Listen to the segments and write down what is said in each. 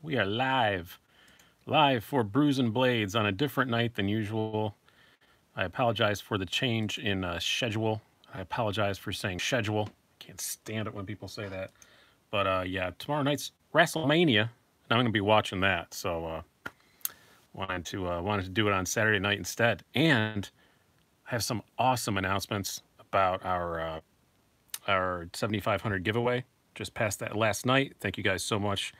We are live for Brews and Blades on a different night than usual. I apologize for the change in schedule. I apologize for saying schedule. I can't stand it when people say that. But yeah, tomorrow night's WrestleMania, and I'm going to be watching that. So wanted to do it on Saturday night instead. And I have some awesome announcements about our 7,500 giveaway. Just passed that last night. Thank you guys so much.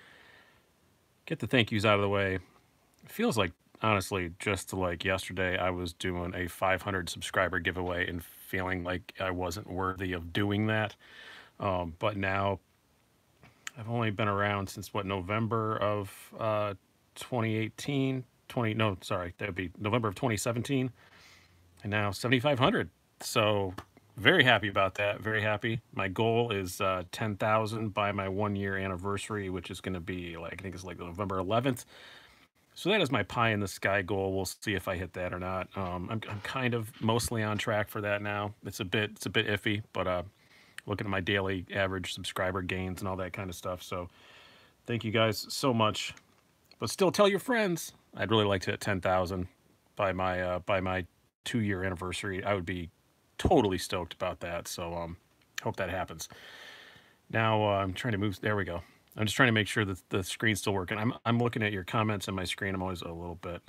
Get the thank yous out of the way. It feels like, honestly, just like yesterday, I was doing a 500 subscriber giveaway and feeling like I wasn't worthy of doing that. But now I've only been around since November of 2018, 20, no, sorry, that would be November of 2017, and now 7,500. So very happy about that. Very happy. My goal is 10,000 by my 1 year anniversary, which is going to be like, I think it's like November 11th. So that is my pie in the sky goal. We'll see if I hit that or not. I'm kind of mostly on track for that now. It's a bit iffy, but looking at my daily average subscriber gains and all that kind of stuff. So thank you guys so much. But still, tell your friends. I'd really like to hit 10,000 by my 2 year anniversary. I would be totally stoked about that. So hope that happens. Now I'm trying to move. There we go. I'm just trying to make sure that the screen's still working. I'm looking at your comments on my screen. I'm always a little bit.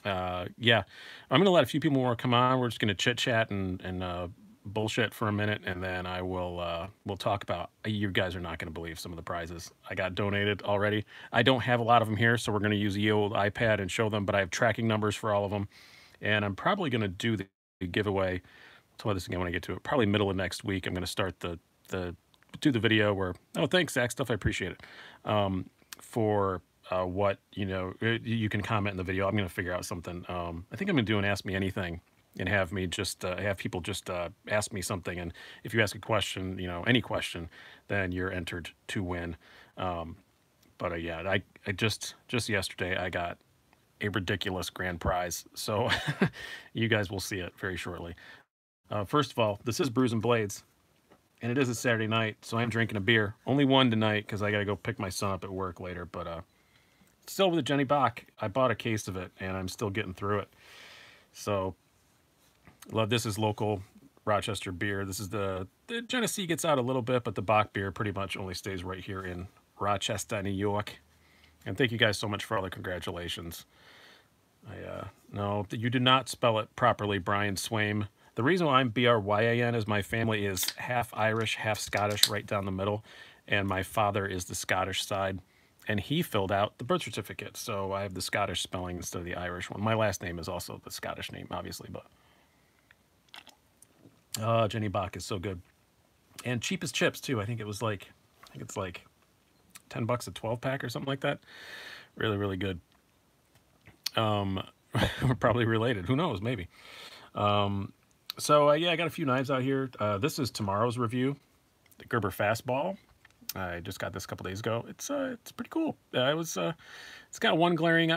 Yeah, I'm gonna let a few people more come on. We're just gonna chit chat and bullshit for a minute, and then I will we'll talk about. You guys are not gonna believe some of the prizes I got donated already. I don't have a lot of them here, so we're gonna use the old iPad and show them. But I have tracking numbers for all of them, and I'm probably gonna do the giveaway. I'll tell you this again when I get to it. Probably middle of next week. I'm gonna start the do the video where, oh, thanks, Zach, stuff, I appreciate it, for what, you can comment in the video. I'm going to figure out something. I think I'm going to do an Ask Me Anything and have me just have people just ask me something. And if you ask a question, any question, then you're entered to win. But yeah, I just yesterday I got a ridiculous grand prize. So you guys will see it very shortly. First of all, this is Brews and Blades. And it is a Saturday night, so I'm drinking a beer. Only one tonight because I got to go pick my son up at work later. But still with the Jenny Bach. I bought a case of it, and I'm still getting through it. So, love. This is local Rochester beer. This is the Genesee gets out a little bit, but the Bach beer pretty much only stays right here in Rochester, New York. And thank you guys so much for all the congratulations. No, you did not spell it properly, Brian Swaim. The reason why I'm Bryan is my family is half Irish, half Scottish, right down the middle, and my father is the Scottish side, and he filled out the birth certificate, so I have the Scottish spelling instead of the Irish one. My last name is also the Scottish name, obviously, but Jenny Bach is so good, and cheap as chips too. I think it's like $10 a 12-pack or something like that. Really, really good. We're probably related. Who knows? Maybe. So yeah, I got a few knives out here. This is tomorrow's review, the Gerber Fastball. I just got this a couple days ago. It's pretty cool. It's got one glaring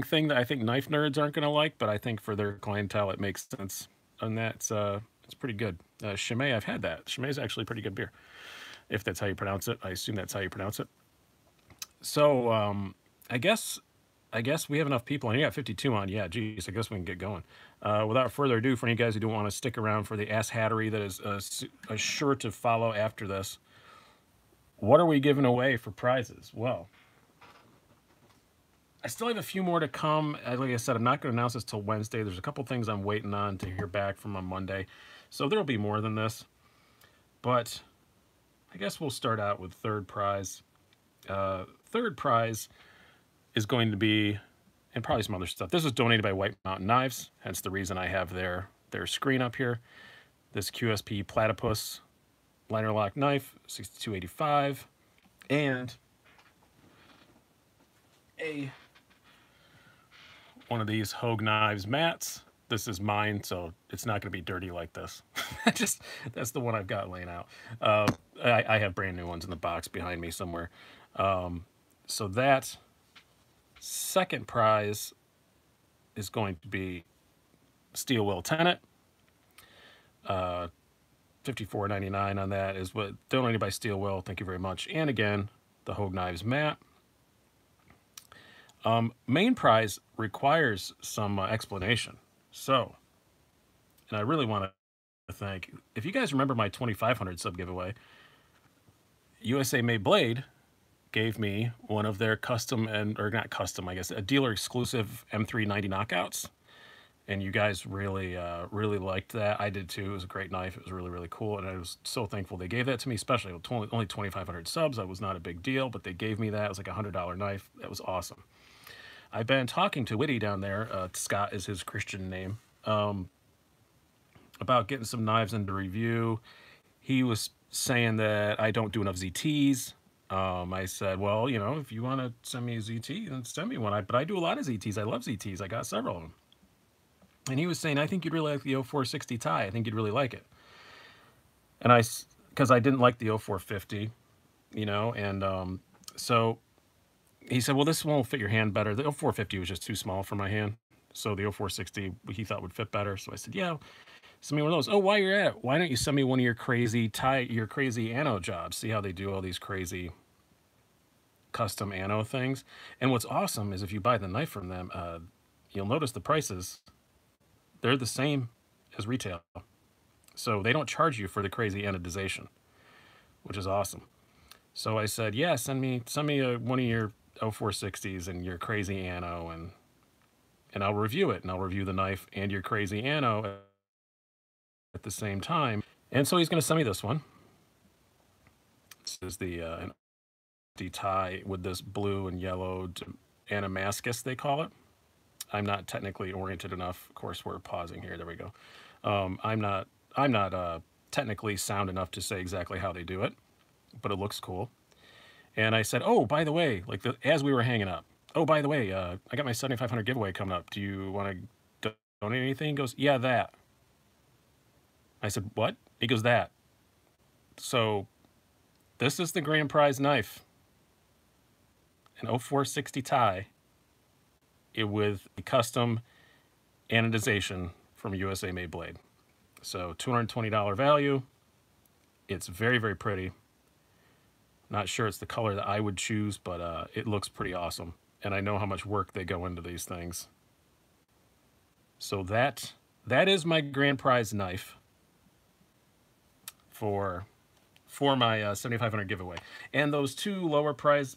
thing that I think knife nerds aren't gonna like, but I think for their clientele it makes sense. And that's it's pretty good. Chimay, I've had that. Chimay is actually pretty good beer, if that's how you pronounce it. I assume that's how you pronounce it. So I guess we have enough people, and you got 52 on. Yeah, geez, I guess we can get going. Without further ado, for any guys who don't want to stick around for the ass hattery that is sure to follow after this, what are we giving away for prizes? Well, I still have a few more to come. Like I said, I'm not going to announce this till Wednesday. There's a couple things I'm waiting on to hear back from on Monday, so there'll be more than this. But I guess we'll start out with third prize. Third prize is going to be, and probably some other stuff. This was donated by White Mountain Knives, hence the reason I have their screen up here. This QSP Platypus liner lock knife, $62.85, and one of these Hogue Knives mats. This is mine, so it's not going to be dirty like this. That's the one I've got laying out. I have brand new ones in the box behind me somewhere. So that second prize is going to be Steel Will Tenet. $54.99 on that is what donated by Steel Will. Thank you very much. And again, the Hogue Knives mat. Main prize requires some explanation. So, and I really want to thank, if you guys remember my 2,500 sub giveaway, USA Made Blade gave me one of their custom or not custom, I guess, a dealer exclusive M390 knockouts. And you guys really, really liked that. I did too. It was a great knife. It was really, really cool. And I was so thankful they gave that to me, especially with only 2,500 subs. That was not a big deal, but they gave me that. It was like a $100 knife. That was awesome. I've been talking to Witty down there. Scott is his Christian name. About getting some knives into review. He was saying that I don't do enough ZTs. I said, well, you know, if you want to send me a ZT, then send me one. But I do a lot of ZTs. I love ZTs. I got several of them. And he was saying, I think you'd really like the 0460 tie. I think you'd really like it. And because I didn't like the 0450, you know, and so he said, well, this one will fit your hand better. The 0450 was just too small for my hand. So the 0460 he thought would fit better. So I said, yeah, send me one of those. Oh, while you're at it, why don't you send me one of your crazy anno jobs? See how they do all these crazy custom anno things. And what's awesome is if you buy the knife from them, you'll notice the prices, they're the same as retail. So they don't charge you for the crazy anodization, which is awesome. So I said, yeah, send me one of your 0460s and your crazy anno, and I'll review it, and I'll review the knife and your crazy anno at the same time. And so he's going to send me this one. This is the an tie with this blue and yellow Anamascus, they call it. I'm not technically oriented enough. Of course, we're pausing here. There we go. I'm not technically sound enough to say exactly how they do it, but it looks cool. And I said, oh, by the way, like as we were hanging up, oh, by the way, I got my 7,500 giveaway coming up. Do you want to donate anything? He goes, yeah, that. I said, what? He goes, that. So this is the grand prize knife, an 0460 tie with a custom anodization from USA Made Blade. So $220 value. It's very, very pretty. Not sure it's the color that I would choose, but it looks pretty awesome. And I know how much work they go into these things. So that is my grand prize knife for my 7,500 giveaway. And those two lower prizes,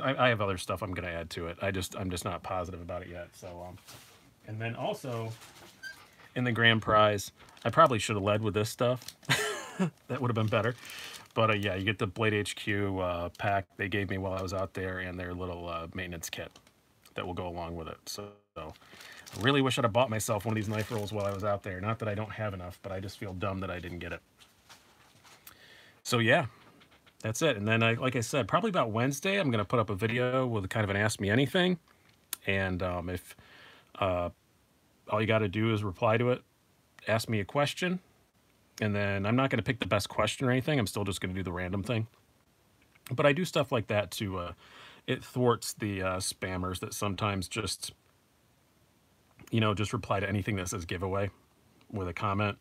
I have other stuff I'm going to add to it. I'm just not positive about it yet. So, and then also in the grand prize, I probably should have led with this stuff. That would have been better. But yeah, you get the Blade HQ pack they gave me while I was out there, and their little maintenance kit that will go along with it. So I really wish I'd have bought myself one of these knife rolls while I was out there. Not that I don't have enough, but I just feel dumb that I didn't get it. So yeah, that's it. And then like I said, probably about Wednesday, I'm going to put up a video with kind of an Ask Me Anything. And if all you got to do is reply to it, ask me a question. And then I'm not going to pick the best question or anything. I'm still just going to do the random thing. But I do stuff like that to, it thwarts the spammers that sometimes just, you know, just reply to anything that says giveaway with a comment.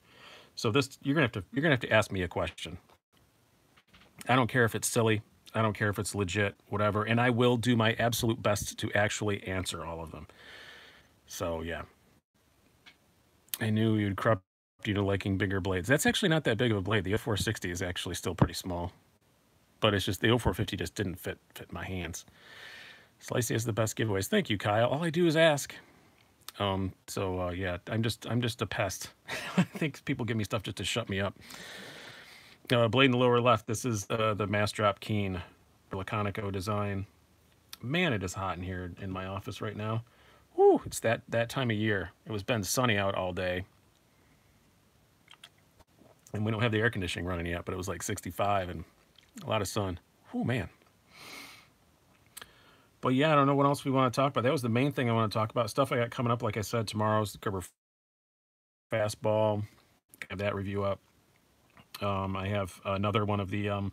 So this, you're going to have to ask me a question. I don't care if it's silly. I don't care if it's legit, whatever. And I will do my absolute best to actually answer all of them. So, yeah. I knew you'd corrupt you to liking bigger blades. That's actually not that big of a blade. The 0460 is actually still pretty small. But it's just the 0450 just didn't fit my hands. Slicey has the best giveaways. Thank you, Kyle. All I do is ask. Yeah, I'm just a pest. I think people give me stuff just to shut me up. Blade in the lower left. This is the Mass Drop Keen Laconico design. Man, it is hot in here in my office right now. Whew, it's that time of year. It was been sunny out all day. And we don't have the air conditioning running yet, but it was like 65 and a lot of sun. Oh, man. But yeah, I don't know what else we want to talk about. That was the main thing I want to talk about. Stuff I got coming up, like I said, tomorrow's the Gerber Fastball. Have that review up. I have another one of the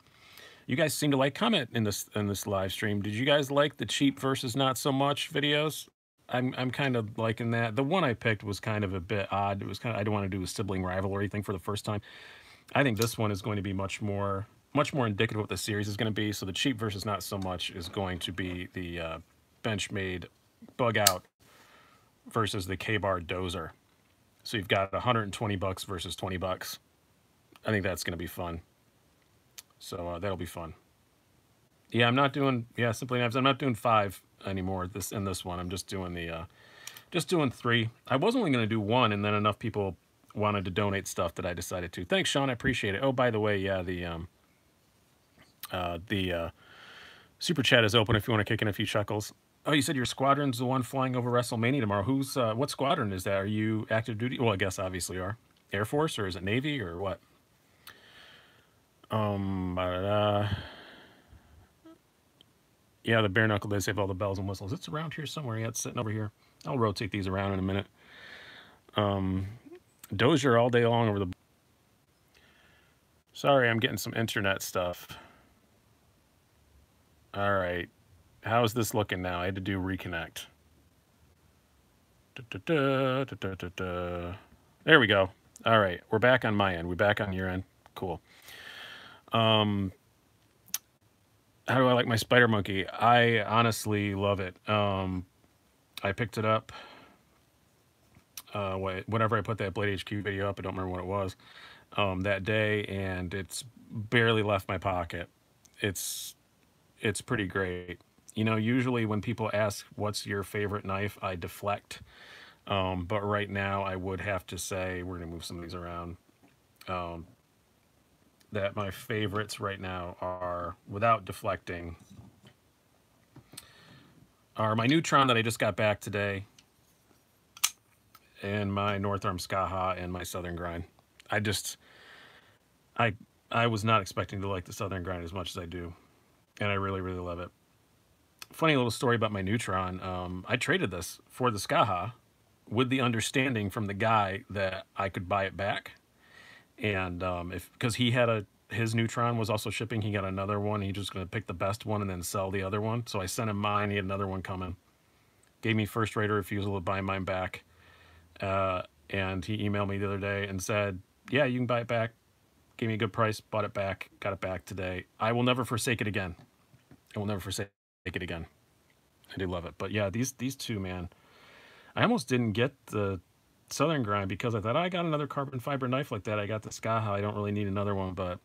you guys seem to like comment in this live stream. Did you guys like the cheap versus not so much videos? I'm kind of liking that. The one I picked was kind of a bit odd. It was kind of, I don't want to do a sibling rivalry thing for the first time. I think this one is going to be much more indicative of what the series is going to be. So the cheap versus not so much is going to be the Benchmade bug out versus the K-Bar Dozer. So you've got 120 bucks versus 20 bucks. I think that's going to be fun. So that'll be fun. Yeah, I'm not doing Simply Knives. I'm not doing 5 anymore. This one, I'm just doing the just doing 3. I was only going to do 1, and then enough people wanted to donate stuff that I decided to. Thanks, Sean. I appreciate it. Oh, by the way, yeah, the super chat is open if you want to kick in a few chuckles. Oh, you said your squadron's the one flying over WrestleMania tomorrow. Who's what squadron is that? Are you active duty? Well, I guess obviously you are. Air Force, or is it Navy, or what? Yeah, the bare knuckle does have all the bells and whistles. It's around here somewhere. Yeah, it's sitting over here. I'll rotate these around in a minute. Dozier all day long over the... Sorry, I'm getting some internet stuff. All right. How's this looking now? I had to do reconnect. There we go. All right. We're back on my end. We're back on your end. Cool. How do I like my spider monkey? I honestly love it. I picked it up whenever I put that Blade HQ video up. I don't remember what it was that day, and it's barely left my pocket. It's pretty great. You know, usually when people ask what's your favorite knife, I deflect. But right now I would have to say, we're gonna move some of these around, that my favorites right now are, without deflecting, are my Neutron that I just got back today, and my North Arm Skaha, and my Southern Grind. I was not expecting to like the Southern Grind as much as I do, and I really, really love it. Funny little story about my Neutron. I traded this for the Skaha with the understanding from the guy that I could buy it back. And because he had his Neutron was also shipping, he got another one. He was just going to pick the best one and then sell the other one. So I sent him mine. He had another one coming. Gave me first rate of refusal to buy mine back. And he emailed me the other day and said, yeah, you can buy it back. Gave me a good price, bought it back, got it back today. I will never forsake it again. I will never forsake it again. I do love it. But yeah, these two, man, I almost didn't get the Southern Grind because I thought, I got another carbon fiber knife like that. I got the Skaha. I don't really need another one, but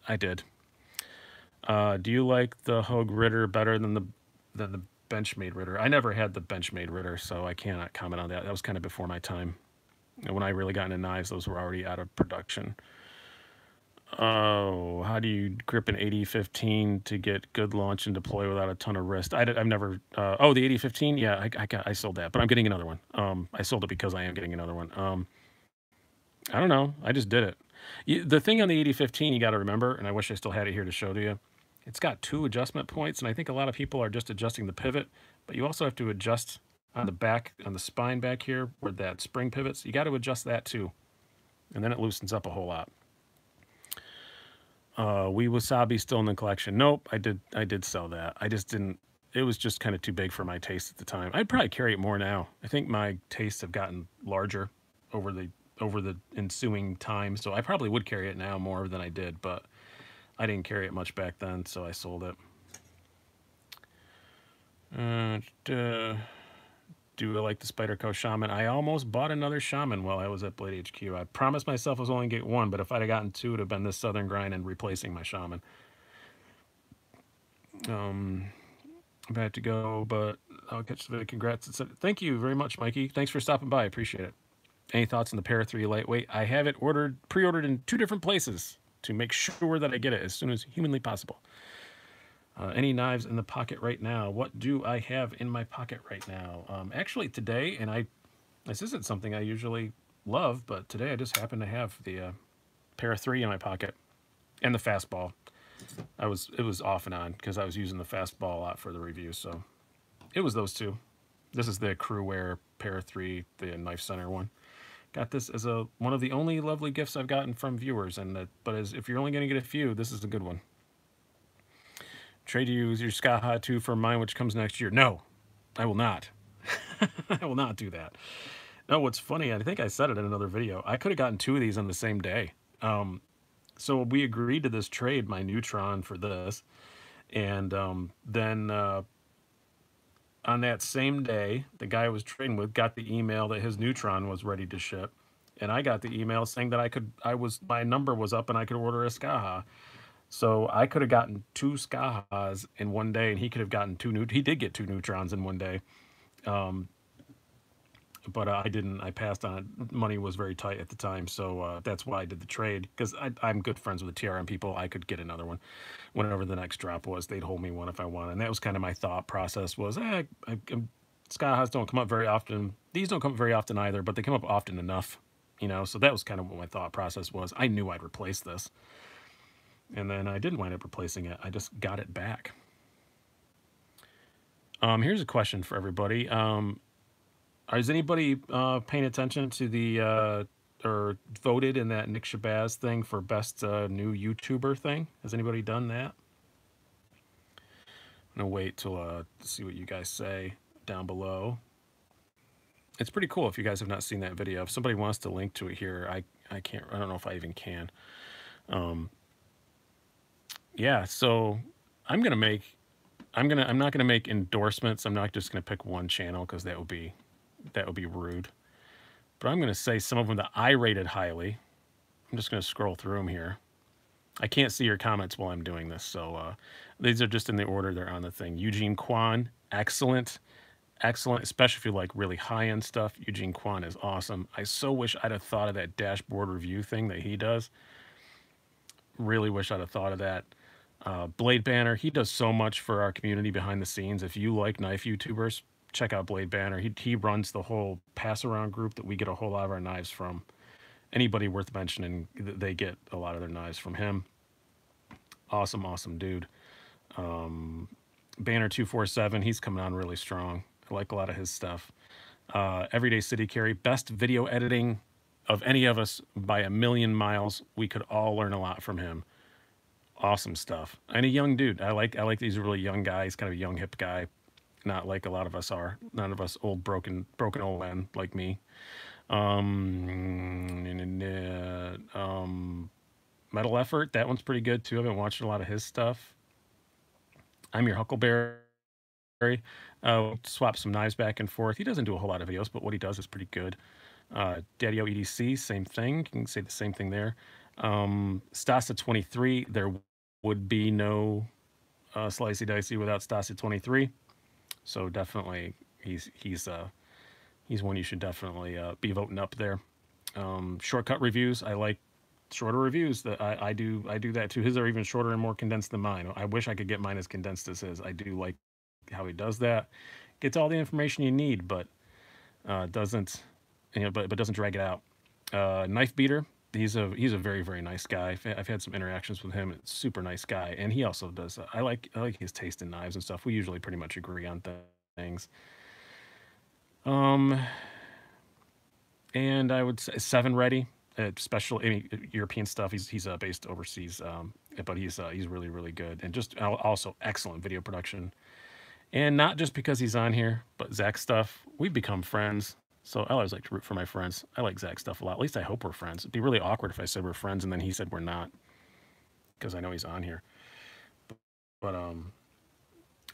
I did. Do you like the Hogue Ritter better than the Benchmade Ritter? I never had the Benchmade Ritter, so I cannot comment on that. That was kind of before my time. And when I really got into knives, those were already out of production. Oh, how do you grip an 80-15 to get good launch and deploy without a ton of wrist? I've never... oh, the 80-15? Yeah, I sold that, but I'm getting another one. I sold it because I am getting another one. I don't know. I just did it. The thing on the 80-15 you got to remember, and I wish I still had it here to show to you, it's got 2 adjustment points, and I think a lot of people are just adjusting the pivot, but you also have to adjust on the back, on the spine back here, where that spring pivots. You got to adjust that too, and then it loosens up a whole lot. Wee Wasabi still in the collection? Nope, I did sell that. I just didn't. It was just kind of too big for my taste at the time. I'd probably carry it more now. I think my tastes have gotten larger over the ensuing time, so I probably would carry it now more than I did, but I didn't carry it much back then, so I sold it. Do I like the Spyderco Shaman? I almost bought another Shaman while I was at Blade HQ. I promised myself I was only going to get 1, but if I'd have gotten 2, it would have been this Southern Grind and replacing my Shaman. I'm about to go, but I'll catch the video. Congrats. Thank you very much, Mikey. Thanks for stopping by. I appreciate it. Any thoughts on the Para 3 Lightweight? I have it pre-ordered in 2 different places to make sure that I get it as soon as humanly possible. Any knives in the pocket right now? What do I have in my pocket right now? Actually today, and this isn't something I usually love, but today I just happen to have the Para 3 in my pocket and the fastball. It was off and on because I was using the fastball a lot for the review, so it was those 2. This is the Crewwear Para 3, the Knife Center one. Got this as one of the only lovely gifts I've gotten from viewers, if you're only going to get a few, this is a good one. Trade you your Skaha 2 for mine, which comes next year. No, I will not. I will not do that. No, what's funny, I think I said it in another video, I could have gotten 2 of these on the same day. So we agreed to this trade, my Neutron for this, and then on that same day, the guy I was trading with got the email that his Neutron was ready to ship, and I got the email saying that my number was up and I could order a Skaha. So I could have gotten two Skahas in one day, and he could have gotten he did get two Neutrons in one day. Um, but I didn't. I passed on it. Money was very tight at the time, so that's why I did the trade. Because I'm good friends with the TRM people. I could get another one whenever the next drop was. They'd hold me one if I wanted, and that was kind of my thought process. Was Skahas don't come up very often. These don't come up very often either, but they come up often enough, you know. So that was kind of what my thought process was. I knew I'd replace this, and then I didn't wind up replacing it. I just got it back. Here's a question for everybody. Is anybody paying attention to the or voted in that Nick Shabazz thing for best new YouTuber thing? Has anybody done that? I'm gonna wait till see what you guys say down below. It's pretty cool if you guys have not seen that video. If somebody wants to link to it here, I can't. I don't know if I even can. Yeah, so I'm gonna make. I'm not gonna make endorsements. I'm not just gonna pick one channel because that would be rude. But I'm going to say some of them that I rated highly. I'm just going to scroll through them here. I can't see your comments while I'm doing this, so these are just in the order they're on the thing. Eugene Kwan, excellent. Excellent, especially if you like really high-end stuff. Eugene Kwan is awesome. I so wish I'd have thought of that dashboard review thing that he does. Really wish I'd have thought of that. Blade Banner, he does so much for our community behind the scenes. If you like knife YouTubers, check out Blade Banner. He runs the whole pass around group that we get a whole lot of our knives from. Anybody worth mentioning, they get a lot of their knives from him. Awesome, awesome dude. Banner 247, he's coming on really strong. I like a lot of his stuff. Everyday City Carry, best video editing of any of us by a million miles. We could all learn a lot from him. Awesome stuff. And a young dude. I like these really young guys, kind of a young hip guy. Not like a lot of us are. None of us old broken old men like me. Metal Effort, that one's pretty good too. I've been watching a lot of his stuff. I'm Your Huckleberry. Swap some knives back and forth. He doesn't do a whole lot of videos, but what he does is pretty good. Daddy-O EDC, same thing. You can say the same thing there. Stasa 23, there would be no Slicey Dicey without Stasa 23. So definitely, he's one you should definitely be voting up there. Shortcut reviews, I like shorter reviews. That I do that too. His are even shorter and more condensed than mine. I wish I could get mine as condensed as his. I do like how he does that. Gets all the information you need, but doesn't but doesn't drag it out. Knife Beater, he's a very, very nice guy. I've had some interactions with him. It's a super nice guy, and he also does. I like his taste in knives and stuff. We usually pretty much agree on things. And I would say Seven Ready, special European stuff. He's based overseas, but he's really, really good, and just also excellent video production. And not just because he's on here, but Zach stuff. We've become friends. So I always like to root for my friends. I like Zach stuff a lot. At least I hope we're friends. It'd be really awkward if I said we're friends and then he said we're not, because I know he's on here. But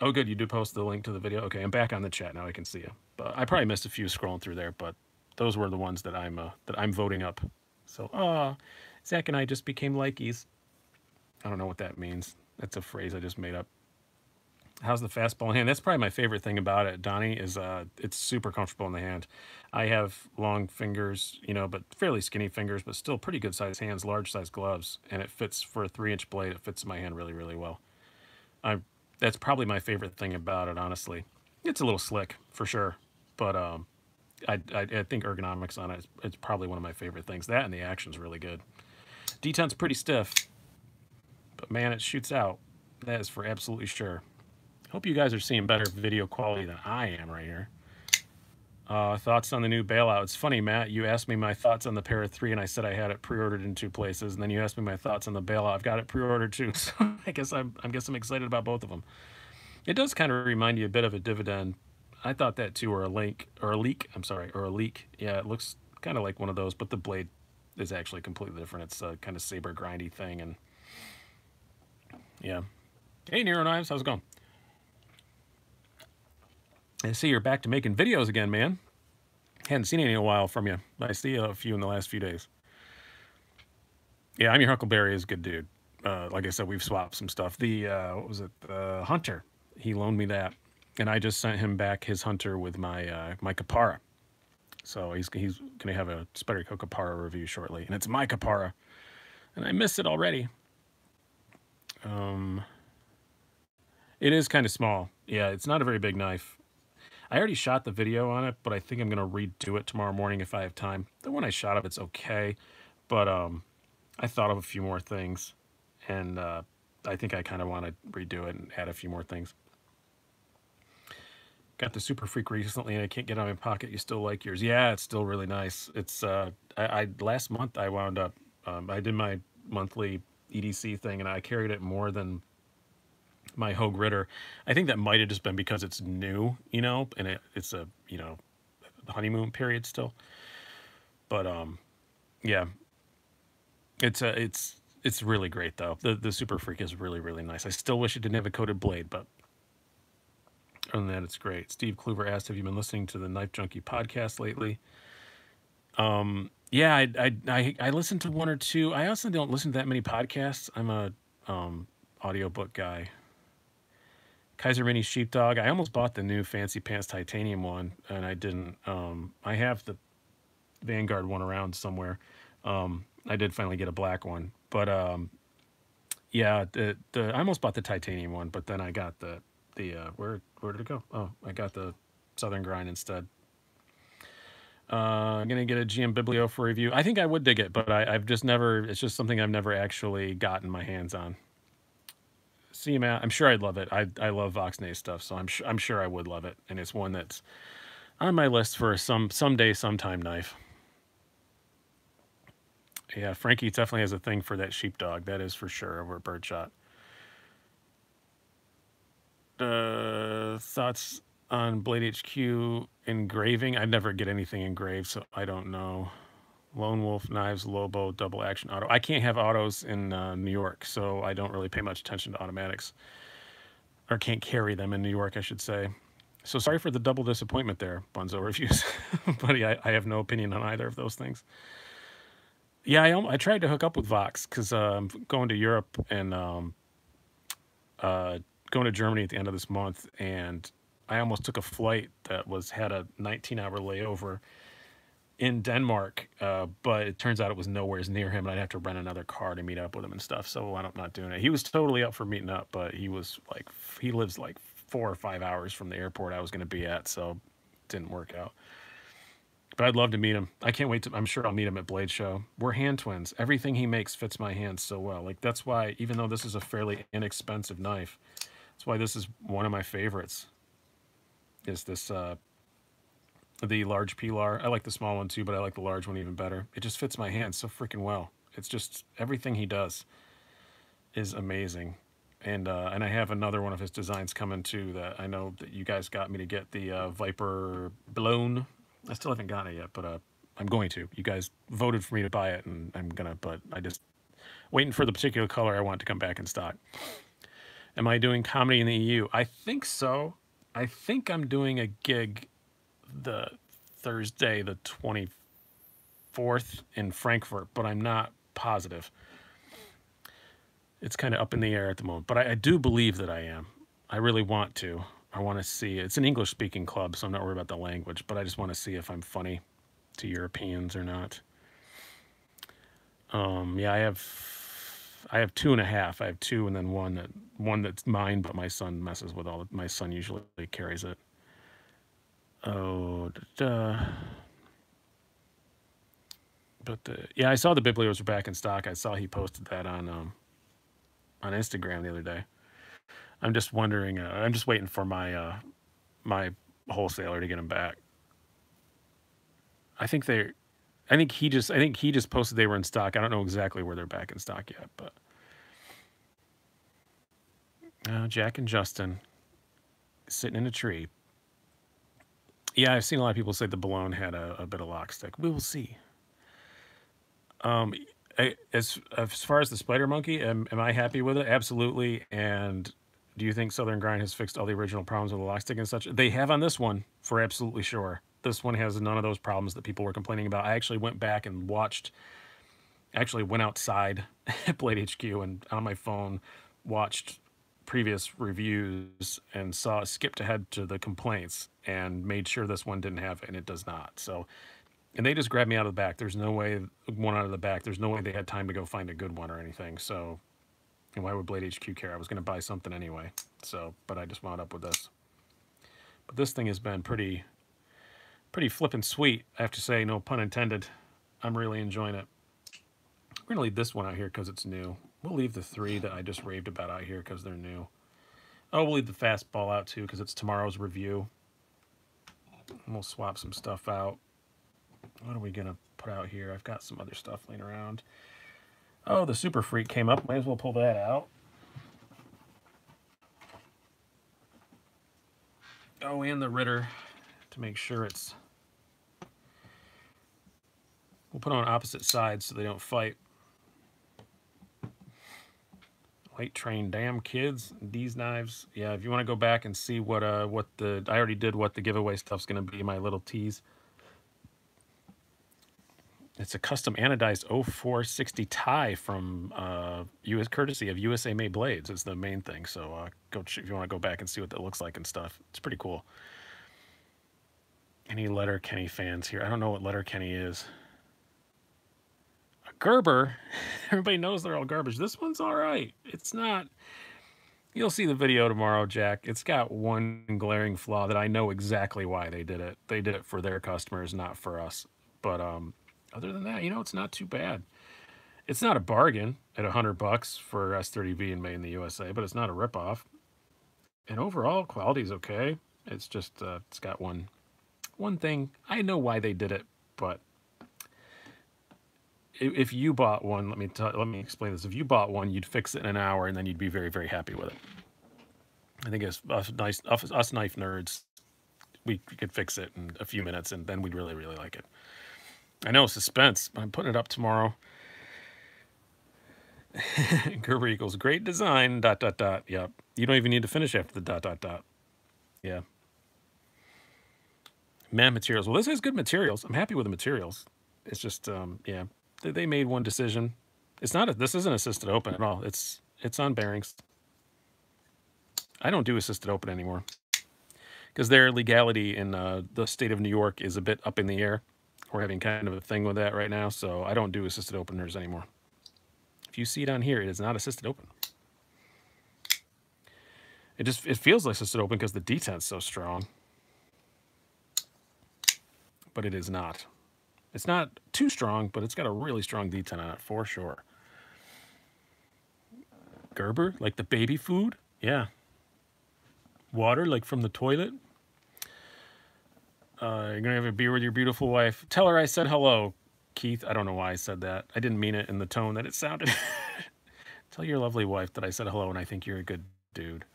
oh good, you did post the link to the video. Okay, I'm back on the chat now. I can see you. But I probably missed a few scrolling through there. But those were the ones that I'm voting up. So Zach and I just became likeys. I don't know what that means. That's a phrase I just made up. How's the fastball in hand? That's probably my favorite thing about it, Donnie, is it's super comfortable in the hand. I have long fingers, but fairly skinny fingers, but still pretty good sized hands, large sized gloves, and it fits for a 3-inch blade. It fits in my hand really, really well. That's probably my favorite thing about it, honestly. It's a little slick for sure, but I think ergonomics on it it's probably one of my favorite things. That and the action's really good. Deton's pretty stiff, but man, it shoots out. That is for absolutely sure. Hope you guys are seeing better video quality than I am right here. Thoughts on the new bailout? It's funny, Matt. You asked me my thoughts on the Para 3, and I said I had it pre-ordered in 2 places. And then you asked me my thoughts on the bailout. I've got it pre-ordered too. So I guess I'm excited about both of them. It does kind of remind you a bit of a dividend. I thought that too, or a leak. I'm sorry, or a leak. Yeah, it looks kind of like one of those, but the blade is actually completely different. It's a kind of saber grindy thing, and yeah. Hey, Nero Knives, how's it going? I see you're back to making videos again, man. Hadn't seen any in a while from you. I see a few in the last few days. Yeah, I'm your Huckleberry is a good dude. Like I said, we've swapped some stuff. The what was it? Hunter. He loaned me that, and I just sent him back his Hunter with my Kapara. So he's gonna have a Spyderco Kapara review shortly, and it's my Kapara, and I missed it already. It is kind of small. Yeah, it's not a very big knife. I already shot the video on it, but I think I'm gonna redo it tomorrow morning if I have time. The one I shot of it's okay, but I thought of a few more things, and I think I kind of want to redo it and add a few more things. Got the Super Freak recently, and I can't get it out of my pocket. You still like yours? Yeah, it's still really nice. It's I last month I wound up I did my monthly EDC thing, and I carried it more than my Hogue Ritter. I think that might have just been because it's new, you know, and it's a the honeymoon period still. But yeah, it's really great though. The Super Freak is really nice. I still wish it didn't have a coated blade, but other than that, it's great. Steve Kluver asked, "Have you been listening to the Knife Junkie podcast lately?" Yeah, I listened to one or two. I also don't listen to that many podcasts. I'm a audiobook guy. Kaiser Mini Sheepdog. I almost bought the new Fancy Pants Titanium one, and I didn't. I have the Vanguard one around somewhere. I did finally get a black one, but yeah, I almost bought the titanium one, but then I got the where did it go? Oh, I got the Southern Grind instead. I'm gonna get a GM Biblio for review. I think I would dig it, but I've just never. It's just something I've never actually gotten my hands on. See, Matt, I'm sure I'd love it. I love Voxnay stuff, so I'm sure I would love it, and it's one that's on my list for someday, sometime knife. Yeah, Frankie definitely has a thing for that sheepdog. That is for sure over at Birdshot. Thoughts on Blade HQ engraving? I never get anything engraved, so I don't know. Lone Wolf Knives Lobo double action auto. I can't have autos in New York, so I don't really pay much attention to automatics, or can't carry them in New York, I should say. So sorry for the double disappointment there, Bunzo Reviews. Buddy, I have no opinion on either of those things. Yeah, I tried to hook up with Vox because I'm going to Europe and going to Germany at the end of this month, and I almost took a flight that had a 19-hour layover in Denmark, but it turns out it was nowhere near him, and I'd have to rent another car to meet up with him and stuff. So I'm not doing it. He was totally up for meeting up, but he lives like 4 or 5 hours from the airport I was going to be at, so it didn't work out. But I'd love to meet him. I can't wait to. I'm sure I'll meet him at Blade Show. We're hand twins. Everything he makes fits my hands so well. Like that's why, even though this is a fairly inexpensive knife, that's why this is one of my favorites. Is this the large Pilar? I like the small one too, but I like the large one even better. It just fits my hands so freaking well. It's just everything he does is amazing. And I have another one of his designs coming too that I know that you guys got me to get, the Viper Blown. I still haven't gotten it yet, but I'm going to. You guys voted for me to buy it, and I'm gonna. But I just waiting for the particular color I want to come back in stock. Am I doing comedy in the EU? I think so. I think I'm doing a gig the Thursday, the 24th in Frankfurt, but I'm not positive. It's kind of up in the air at the moment, but I do believe that I am. I really want to. I want to see. It's an English-speaking club, so I'm not worried about the language, but I just want to see if I'm funny to Europeans or not. Yeah, I have 2.5. I have 2 and then one that's mine, but my son messes with all. My son usually carries it. Oh, but yeah, I saw the Biblios were back in stock. I saw he posted that on Instagram the other day. I'm just wondering. I'm just waiting for my wholesaler to get them back. I think he just posted they were in stock. I don't know exactly where they're back in stock yet, but Jack and Justin sitting in a tree. Yeah, I've seen a lot of people say the Bologna had a bit of lock stick. We will see. As far as the Spider Monkey, am I happy with it? Absolutely. And Do you think Southern Grind has fixed all the original problems with the lock stick and such? They have on this one, for absolutely sure. This one has none of those problems that people were complaining about. I actually went back and went outside at Blade HQ and on my phone watched previous reviews and skipped ahead to the complaints and made sure this one didn't have it, and it does not. So, and they just grabbed me out of the back. There's no way one out of the back. There's no way they had time to go find a good one or anything. So, and why would Blade HQ care? I was going to buy something anyway. So, but I just wound up with this. But this thing has been pretty flippin' sweet, I have to say, no pun intended. I'm really enjoying it. We're going to leave this one out here because it's new. We'll leave the 3 that I just raved about out here because they're new. Oh, we'll leave the fastball out too because it's tomorrow's review. And we'll swap some stuff out. What are we going to put out here? I've got some other stuff laying around. Oh, the Super Freak came up. Might as well pull that out. Oh, and the Ritter to make sure it's... We'll put on opposite sides so they don't fight. Late train, damn kids, these knives. Yeah, if you want to go back and see what I already did what the giveaway stuff's going to be, my little tease. It's a custom anodized 0460 tie from US courtesy of USA Made Blades. Is the main thing. So go if you want to go back and see what that looks like and stuff. It's pretty cool. Any Letterkenny fans here? I don't know what Letterkenny is. Gerber, everybody knows they're all garbage. This one's all right. It's not. You'll see the video tomorrow, Jack. It's got one glaring flaw that I know exactly why they did it. They did it for their customers, not for us. But other than that, it's not too bad. It's not a bargain at $100 for S30V and made in the USA, but it's not a ripoff. And overall, quality's okay. It's just it's got one thing. I know why they did it, but if you bought one, let me explain this. If you bought one, you'd fix it in an hour, and then you'd be very, very happy with it. I think us knife nerds, we could fix it in a few minutes, and then we'd really, really like it. I know, suspense. I'm putting it up tomorrow. Gerber equals great design, ... Yep. You don't even need to finish after the ... Yeah. Man, materials. Well, this is good materials. I'm happy with the materials. It's just, yeah. They made one decision. It's not this isn't assisted open at all. It's on bearings. I don't do assisted open anymore because their legality in the state of New York is a bit up in the air. We're having kind of a thing with that right now, so I don't do assisted openers anymore. If you see it on here, it is not assisted open. It feels like assisted open because the detent's so strong, but it is not. It's not too strong, but it's got a really strong detent on it for sure. Gerber, like the baby food? Yeah. Water, like from the toilet? You're going to have a beer with your beautiful wife. Tell her I said hello, Keith. I don't know why I said that. I didn't mean it in the tone that it sounded. Tell your lovely wife that I said hello and I think you're a good dude.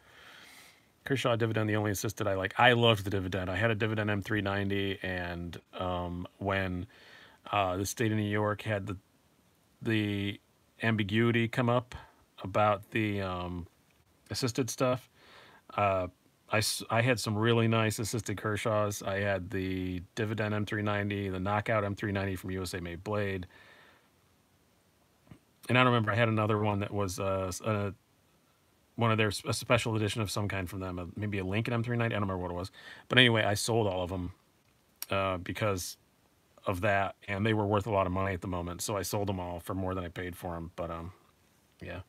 Kershaw Dividend, the only assisted I like. I loved the Dividend. I had a Dividend M390, and when the state of New York had the ambiguity come up about the assisted stuff, I had some really nice assisted Kershaws. I had the Dividend M390, the Knockout M390 from USA Made Blade. And I don't remember, I had another one that was one of a special edition of some kind from them, maybe a Lincoln M390. I don't remember what it was. But anyway, I sold all of them because of that, and they were worth a lot of money at the moment. So I sold them all for more than I paid for them. But yeah.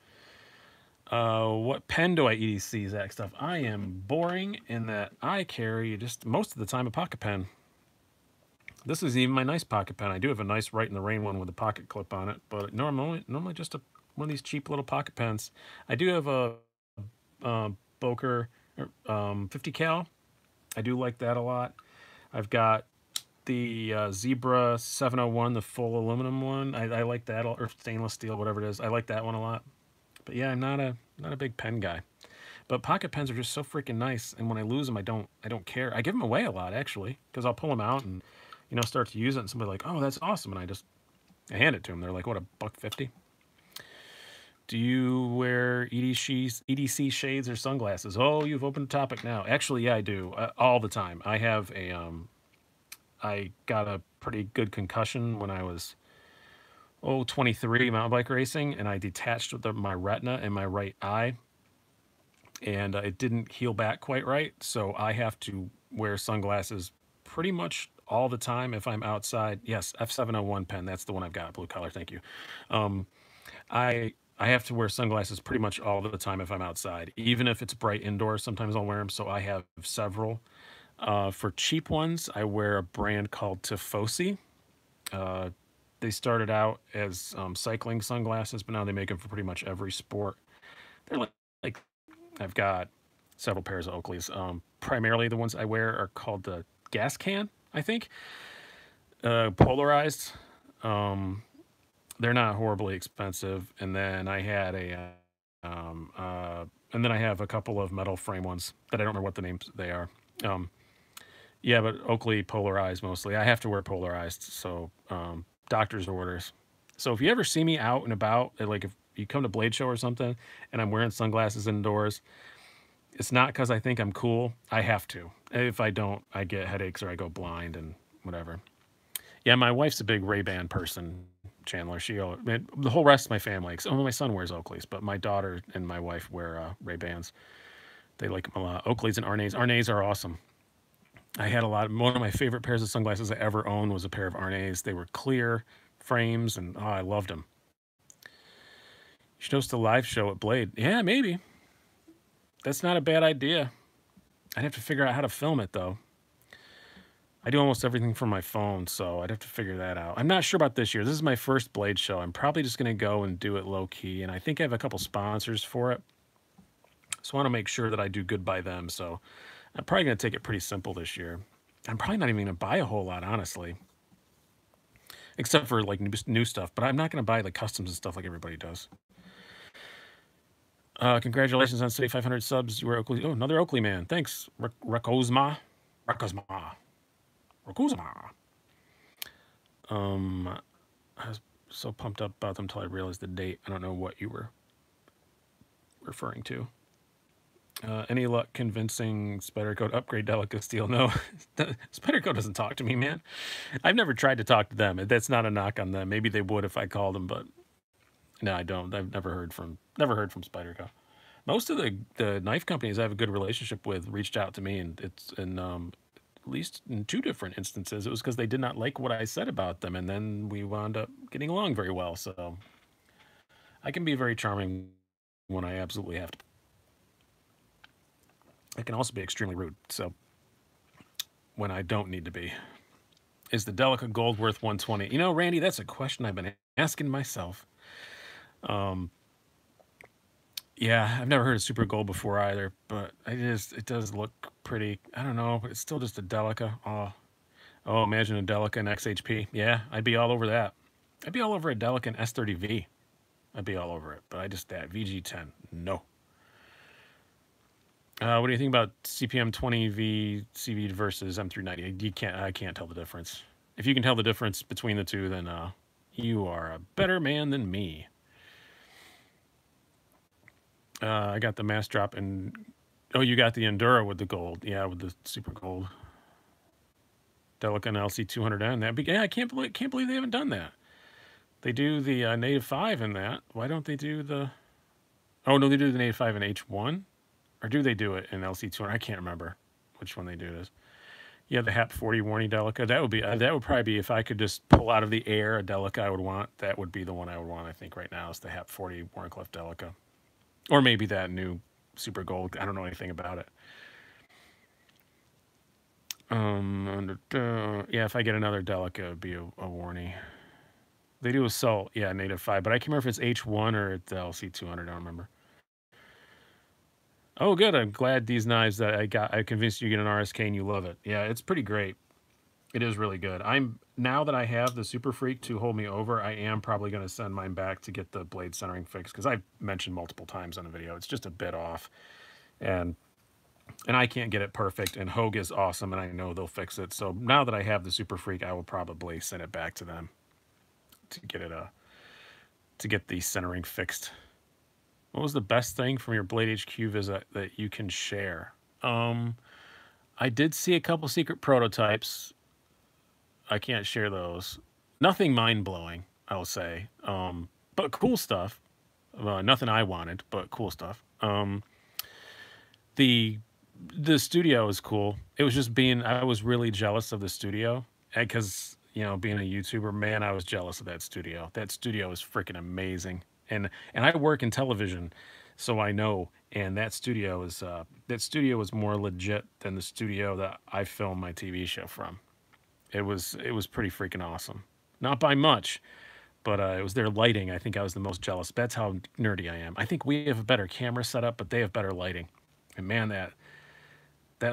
What pen do I EDC, Zach stuff? I am boring in that I carry just most of the time a pocket pen. This is even my nice pocket pen. I do have a nice Right in the Rain one with a pocket clip on it, but normally just one of these cheap little pocket pens. I do have a Boker 50 cal. I do like that a lot. I've got the Zebra 701, the full aluminum one. I like that, or stainless steel, whatever it is. I like that one a lot. But yeah, I'm not a big pen guy. But pocket pens are just so freaking nice, and when I lose them, I don't care. I give them away a lot actually, because I'll pull them out and start to use it, and somebody like, oh, that's awesome, and I hand it to them. They're like, what, $1.50? Do you wear EDC shades or sunglasses? Oh, you've opened a topic now. Actually, yeah, I do all the time. I got a pretty good concussion when I was 23 mountain bike racing, and I detached my retina in my right eye, and it didn't heal back quite right. So I have to wear sunglasses pretty much all the time if I'm outside. Yes, F701 pen. That's the one I've got. Blue collar. Thank you. Um, I have to wear sunglasses pretty much all the time if I'm outside, even if it's bright indoors. Sometimes I'll wear them. So I have several. For cheap ones, I wear a brand called Tifosi. Uh, they started out as cycling sunglasses, but now they make them for pretty much every sport. They're like I've got several pairs of Oakleys. Primarily, the ones I wear are called the gas can, I think, polarized. Um, they're not horribly expensive, and then um, uh, and then I have a couple of metal frame ones that I don't remember what the names they are. Um, yeah, but Oakley polarized mostly. I have to wear polarized, so doctor's orders. So if you ever see me out and about, like if you come to Blade Show or something, and I'm wearing sunglasses indoors, it's not because I think I'm cool. I have to. If I don't, I get headaches or I go blind and whatever. Yeah, my wife's a big Ray-Ban person, Chandler. The whole rest of my family. My son wears Oakleys, but my daughter and my wife wear Ray-Bans. They like them a lot. Oakleys and Arnays. Arnays are awesome. I had one of my favorite pairs of sunglasses I ever owned was a pair of Arnays. They were clear frames, and I loved them. You should host a live show at Blade. Yeah, maybe. That's not a bad idea. I'd have to figure out how to film it, though. I do almost everything from my phone, so I'd have to figure that out. I'm not sure about this year. This is my first Blade show. I'm probably just going to go and do it low key, and I think I have a couple sponsors for it. So I want to make sure that I do good by them. So I'm probably going to take it pretty simple this year. I'm probably not even going to buy a whole lot, honestly, except for like new stuff. But I'm not going to buy the customs and stuff like everybody does. Congratulations on 500 subs. You were Oakley. Oh, another Oakley man. Thanks, Rakosma. Rakosma. Rakosma. I was so pumped up about them until I realized the date. I don't know what you were referring to. Any luck convincing Spyderco to upgrade Delica Steel? No, Spyderco doesn't talk to me, man. I've never tried to talk to them. That's not a knock on them. Maybe they would if I called them, but no, I don't. I've never heard from Spyderco. Most of the knife companies I have a good relationship with reached out to me, and at least in 2 different instances, it was because they did not like what I said about them, and then we wound up getting along very well. So I can be very charming when I absolutely have to. I can also be extremely rude. So when I don't need to be. Is the Delica Gold worth 120? You know, Randy, that's a question I've been asking myself. Yeah, I've never heard of Super Gold before either, but it does look pretty. I don't know, but it's still just a Delica. Oh, imagine a Delica in XHP. Yeah, I'd be all over that. I'd be all over a Delica in S30V. I'd be all over it, but that VG10, no. What do you think about CPM 20V CV versus M390? I can't tell the difference. If you can tell the difference between the two, then you are a better man than me. I got the mass drop and you got the Enduro with the gold. Yeah, with the super gold. Delica and LC 200N. I can't believe they haven't done that. They do the Native 5 in that. Why don't they do the? Oh no, they do the Native 5 in H1, or do they do it in LC 200? I can't remember which one they do this. Yeah, the HAP 40 Warney Delica. That would probably be if I could just pull out of the air a Delica I would want. That would be the one I would want. I think right now is the HAP 40 Warncliffe Delica, or maybe that new Super Gold. I don't know anything about it. Yeah, if I get another Delica, it would be a Warney. They do Assault, yeah, Native 5, but I can't remember if it's H1 or it's the LC 200. I don't remember. Oh, good. I'm glad these knives that I convinced you to get an RSK and you love it. Yeah, it's pretty great. It is really good. Now that I have the Super Freak to hold me over, I am probably going to send mine back to get the blade centering fixed, because I've mentioned multiple times on the video, it's just a bit off. And I can't get it perfect, and Hogue is awesome, and I know they'll fix it. So now that I have the Super Freak, I will probably send it back to them to get the centering fixed. What was the best thing from your Blade HQ visit that you can share? Um, I did see a couple secret prototypes. I can't share those. Nothing mind blowing, I'll say. But cool stuff. Nothing I wanted, but cool stuff. The the studio is cool. It was just being I was really jealous of the studio because being a YouTuber, man, I was jealous of that studio. That studio is freaking amazing, and I work in television, so I know. And that studio is more legit than the studio that I film my TV show from. It was pretty freaking awesome. Not by much, but it was their lighting. I think I was the most jealous. That's how nerdy I am. I think we have a better camera setup, but they have better lighting. And man, that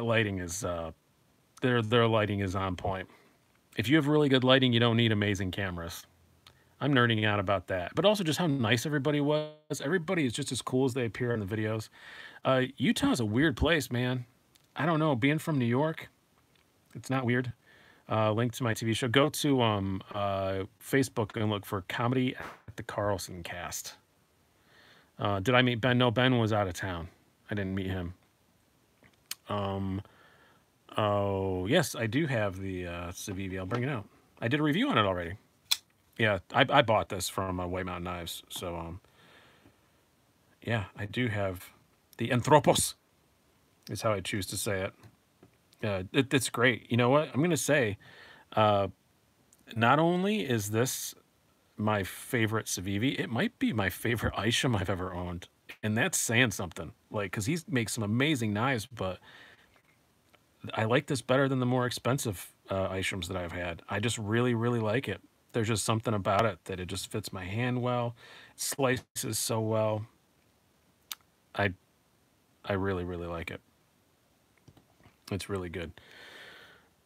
lighting is their lighting is on point. If you have really good lighting, you don't need amazing cameras. I'm nerding out about that, but also just how nice everybody was. Everybody is just as cool as they appear in the videos. Utah's a weird place, man. I don't know. Being from New York, it's not weird. Link to my TV show. Go to Facebook and look for Comedy at the Carlson Cast. Did I meet Ben? No, Ben was out of town. I didn't meet him. Oh, yes, I do have the Civivi. I'll bring it out. I did a review on it already. Yeah, I bought this from White Mountain Knives. So, yeah, I do have the Anthropos, is how I choose to say it. It's great. You know what? I'm going to say, not only is this my favorite Civivi, it might be my favorite Isham I've ever owned. And that's saying something. Like, because he makes some amazing knives, but I like this better than the more expensive Ishams that I've had. I just really, really like it. There's just something about it that it just fits my hand well. It slices so well. I really, really like it. It's really good.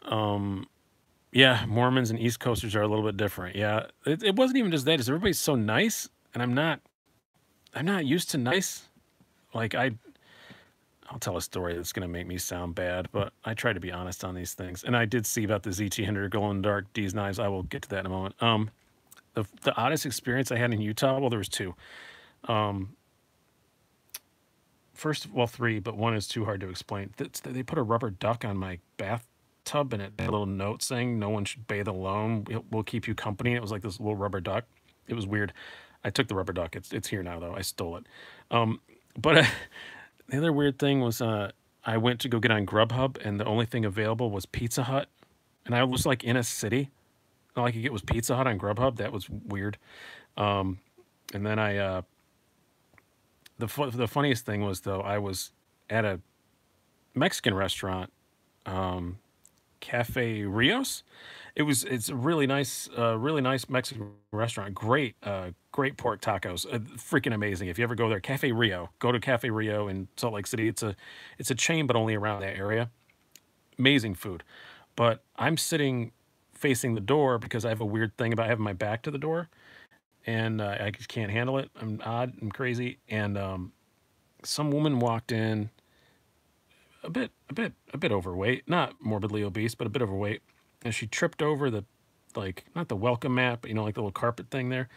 Yeah, Mormons and East Coasters are a little bit different. Yeah, it wasn't even just that. It's everybody's so nice, and I'm not used to nice. Like I'll tell a story that's going to make me sound bad, but I try to be honest on these things. And I did see about the ZT100 Glow in the Dark D's knives. I will get to that in a moment. The oddest experience I had in Utah, well, there was two. First, well, three, but one is too hard to explain. They put a rubber duck on my bathtub, and it had a little note saying, "No one should bathe alone. We'll keep you company." And it was like this little rubber duck. It was weird. I took the rubber duck. It's here now, though. I stole it. But the other weird thing was I went to go get on Grubhub, and the only thing available was Pizza Hut. And I was like in a city. All I could get was Pizza Hut on Grubhub. That was weird. And then the funniest thing was, though, I was at a Mexican restaurant, Cafe Rios. It's a really nice Mexican restaurant. Great pork tacos. Freaking amazing. If you ever go there, Cafe Rio. Go to Cafe Rio in Salt Lake City. It's a chain, but only around that area. Amazing food. But I'm sitting facing the door because I have a weird thing about having my back to the door, and I just can't handle it. I'm odd. I'm crazy. And some woman walked in, a bit overweight, not morbidly obese, but a bit overweight. And she tripped over not the welcome mat, but like the little carpet thing there.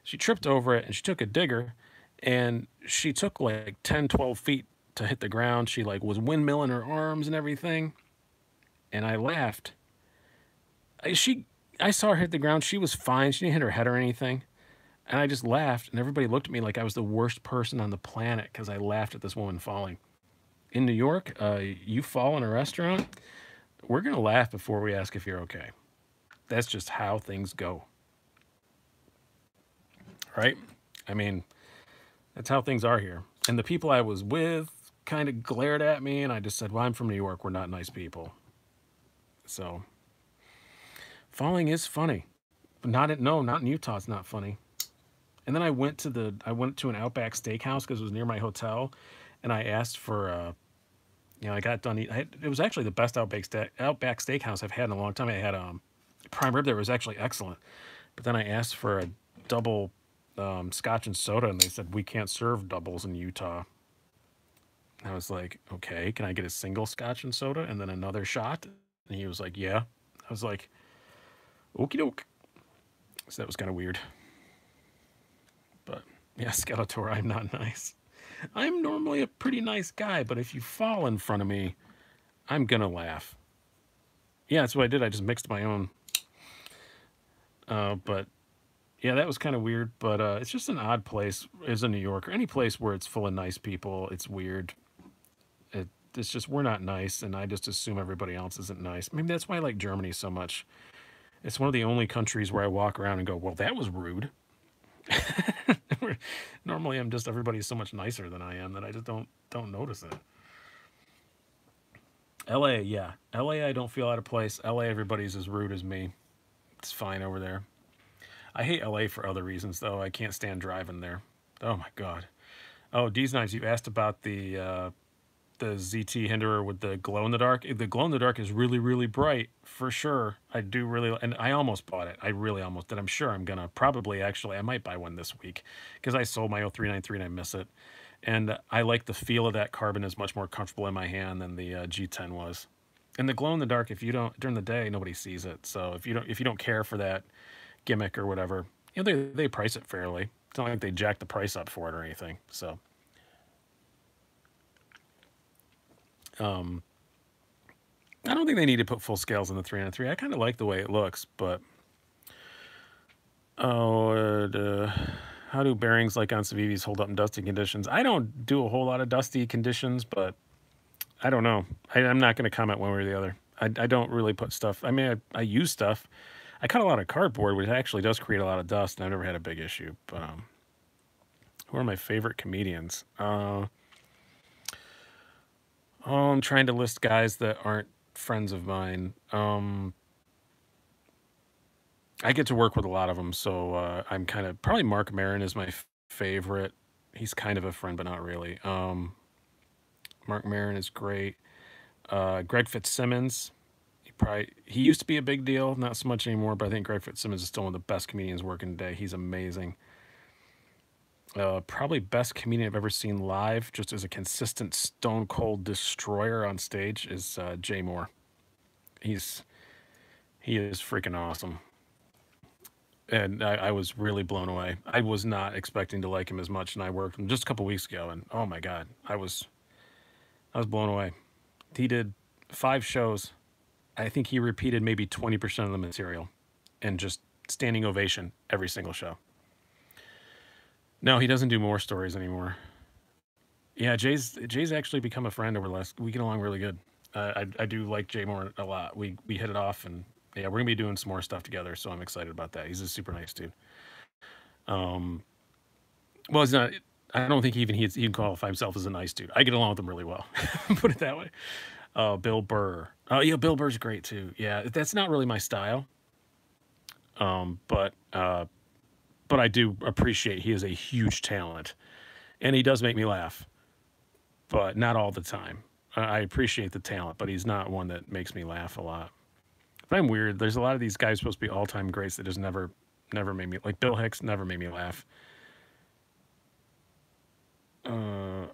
She tripped over it and she took a digger and she took like 10, 12 feet to hit the ground. She like was windmilling her arms and everything. And I laughed. I saw her hit the ground. She was fine. She didn't hit her head or anything. And I just laughed and everybody looked at me like I was the worst person on the planet because I laughed at this woman falling. In New York, you fall in a restaurant, we're going to laugh before we ask if you're okay. That's just how things go. Right? I mean, that's how things are here. And the people I was with kind of glared at me, and I just said, well, I'm from New York. We're not nice people. So, falling is funny. But not in Utah. It's not funny. And then I went to an Outback Steakhouse because it was near my hotel, and I asked for I got done eating. It was actually the best Outback Steakhouse I've had in a long time. I had prime rib there. It was actually excellent. But then I asked for a double scotch and soda, and they said, we can't serve doubles in Utah. And I was like, okay, can I get a single scotch and soda and then another shot? And he was like, yeah. I was like, okie doke. So that was kind of weird. But yeah, Skeletor, I'm not nice. I'm normally a pretty nice guy, but if you fall in front of me, I'm gonna laugh. Yeah, that's what I did. I just mixed my own. But yeah, that was kind of weird. But it's just an odd place as a New Yorker. Any place where it's full of nice people, it's weird. It's just we're not nice, and I just assume everybody else isn't nice. Maybe that's why I like Germany so much. It's one of the only countries where I walk around and go, "Well, that was rude." Normally, I'm just everybody's so much nicer than I am that I just don't notice it. L.A. Yeah, L.A. I don't feel out of place. L.A. Everybody's as rude as me. It's fine over there. I hate LA for other reasons though. I can't stand driving there. Oh my god. Oh, D's Knives, you asked about the ZT Hinderer with the glow in the dark. The glow in the dark is really really bright for sure. I do really, and I almost bought it. I really almost did. I'm sure I'm gonna probably actually I might buy one this week because I sold my 0393 and I miss it. And I like the feel of that carbon is much more comfortable in my hand than the G10 was. And the glow in the dark, if you don't during the day, nobody sees it. So if you don't care for that gimmick or whatever, they price it fairly. It's not like they jack the price up for it or anything. So I don't think they need to put full scales in the 393. I kind of like the way it looks, but oh, how do bearings like on Civivis hold up in dusty conditions? I don't do a whole lot of dusty conditions, but I don't know. I'm not going to comment one way or the other. I don't really put stuff. I mean, I use stuff. I cut a lot of cardboard, which actually does create a lot of dust, and I've never had a big issue. But who are my favorite comedians? Oh, I'm trying to list guys that aren't friends of mine. I get to work with a lot of them, so I'm kind of probably Mark Maron is my favorite. He's kind of a friend, but not really. Mark Maron is great. Greg Fitzsimmons, he used to be a big deal, not so much anymore, but I think Greg Fitzsimmons is still one of the best comedians working today. He's amazing. Probably best comedian I've ever seen live, just as a consistent stone cold destroyer on stage, is Jay Moore. He's he is freaking awesome, and I was really blown away. I was not expecting to like him as much, and I worked with him just a couple weeks ago, and oh my god, I was blown away. He did 5 shows. I think he repeated maybe 20% of the material, and just standing ovation every single show. No, he doesn't do more stories anymore. Yeah, Jay's actually become a friend over the last. We get along really good. I do like Jay Moore a lot. We hit it off, and yeah, we're gonna be doing some more stuff together. So I'm excited about that. He's a super nice dude. Um, well, he's not. I don't think even he can qualify himself as a nice dude. I get along with him really well. Put it that way. Bill Burr. Oh yeah, Bill Burr's great too. Yeah, that's not really my style. But I do appreciate he is a huge talent, and he does make me laugh, but not all the time. I appreciate the talent, but he's not one that makes me laugh a lot. But I'm weird. There's a lot of these guys supposed to be all time greats that just never made me like Bill Hicks never made me laugh. Uh,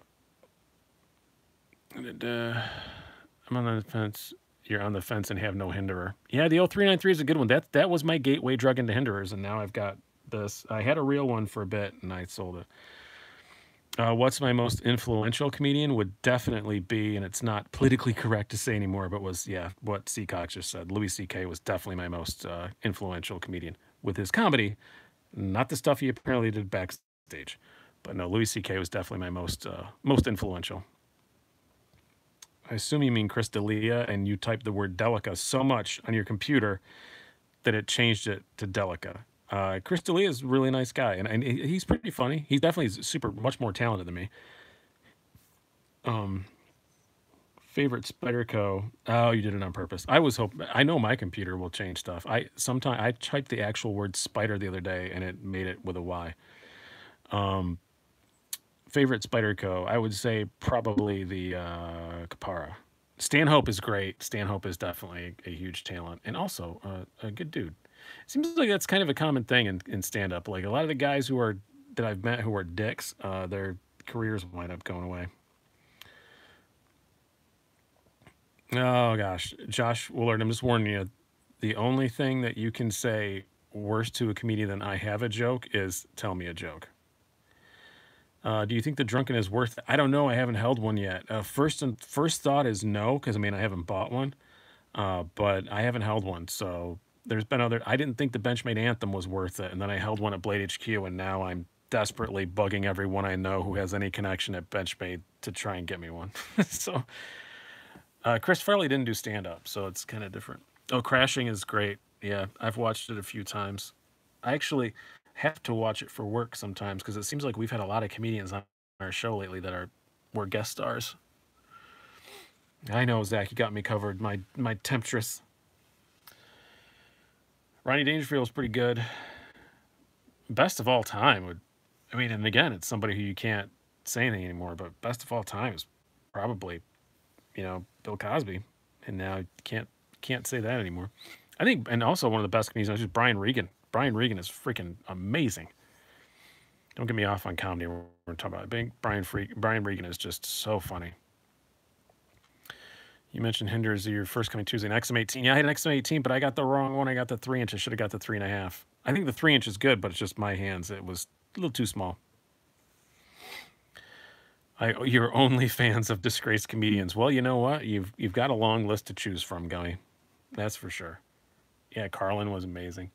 I'm on the fence. You're on the fence and have no hinderer. Yeah, the 0393 is a good one. That was my gateway drug into hinderers, and now I've got this. I had a real one for a bit, and I sold it. What's my most influential comedian would definitely be, and it's not politically correct to say anymore, but was, yeah, what Seacock just said. Louis C.K. was definitely my most influential comedian with his comedy, not the stuff he apparently did backstage. But no, Louis C.K. was definitely my most influential. I assume you mean Chris D'Elia, and you typed the word Delica so much on your computer that it changed it to Delica. Chris D'Elia is a really nice guy, and he's pretty funny. He's definitely super much more talented than me. Um, favorite Spyderco. Oh, you did it on purpose. I was hoping. I know my computer will change stuff. I typed the actual word spider the other day, and it made it with a Y. Favorite Spyderco. I would say probably the Capara. Stanhope is great. Stanhope is definitely a huge talent, and also a good dude. Seems like that's kind of a common thing in stand up. Like a lot of the guys that I've met who are dicks, their careers wind up going away. Oh gosh, Josh Woolard, I'm just warning you. The only thing that you can say worse to a comedian than I have a joke is tell me a joke. Do you think the drunken is worth it? I don't know. I haven't held one yet. First thought is no, because I mean I haven't bought one. But I haven't held one. So there's been other. I didn't think the Benchmade Anthem was worth it, and then I held one at Blade HQ, and now I'm desperately bugging everyone I know who has any connection at Benchmade to try and get me one. So Chris Farley didn't do stand up, so it's kind of different. Oh, Crashing is great. Yeah, I've watched it a few times. I actually have to watch it for work sometimes because it seems like we've had a lot of comedians on our show lately that were guest stars. I know, Zach, you got me covered. My temptress. Ronnie Dangerfield's pretty good. Best of all time would, I mean, and again, it's somebody who you can't say anything anymore. But best of all time is probably Bill Cosby, and now you can't say that anymore. I think, and also one of the best comedians is Brian Regan. Brian Regan is freaking amazing. Don't get me off on comedy when we're talking about it. Brian Regan is just so funny. You mentioned Hinder's your first coming Tuesday, an XM18. Yeah, I had an XM18, but I got the wrong one. I got the 3 inch. I should have got the 3.5. I think the 3 inch is good, but it's just my hands. It was a little too small. You're only fans of disgraced comedians. Well, you know what? You've got a long list to choose from, Gummy. That's for sure. Yeah, Carlin was amazing.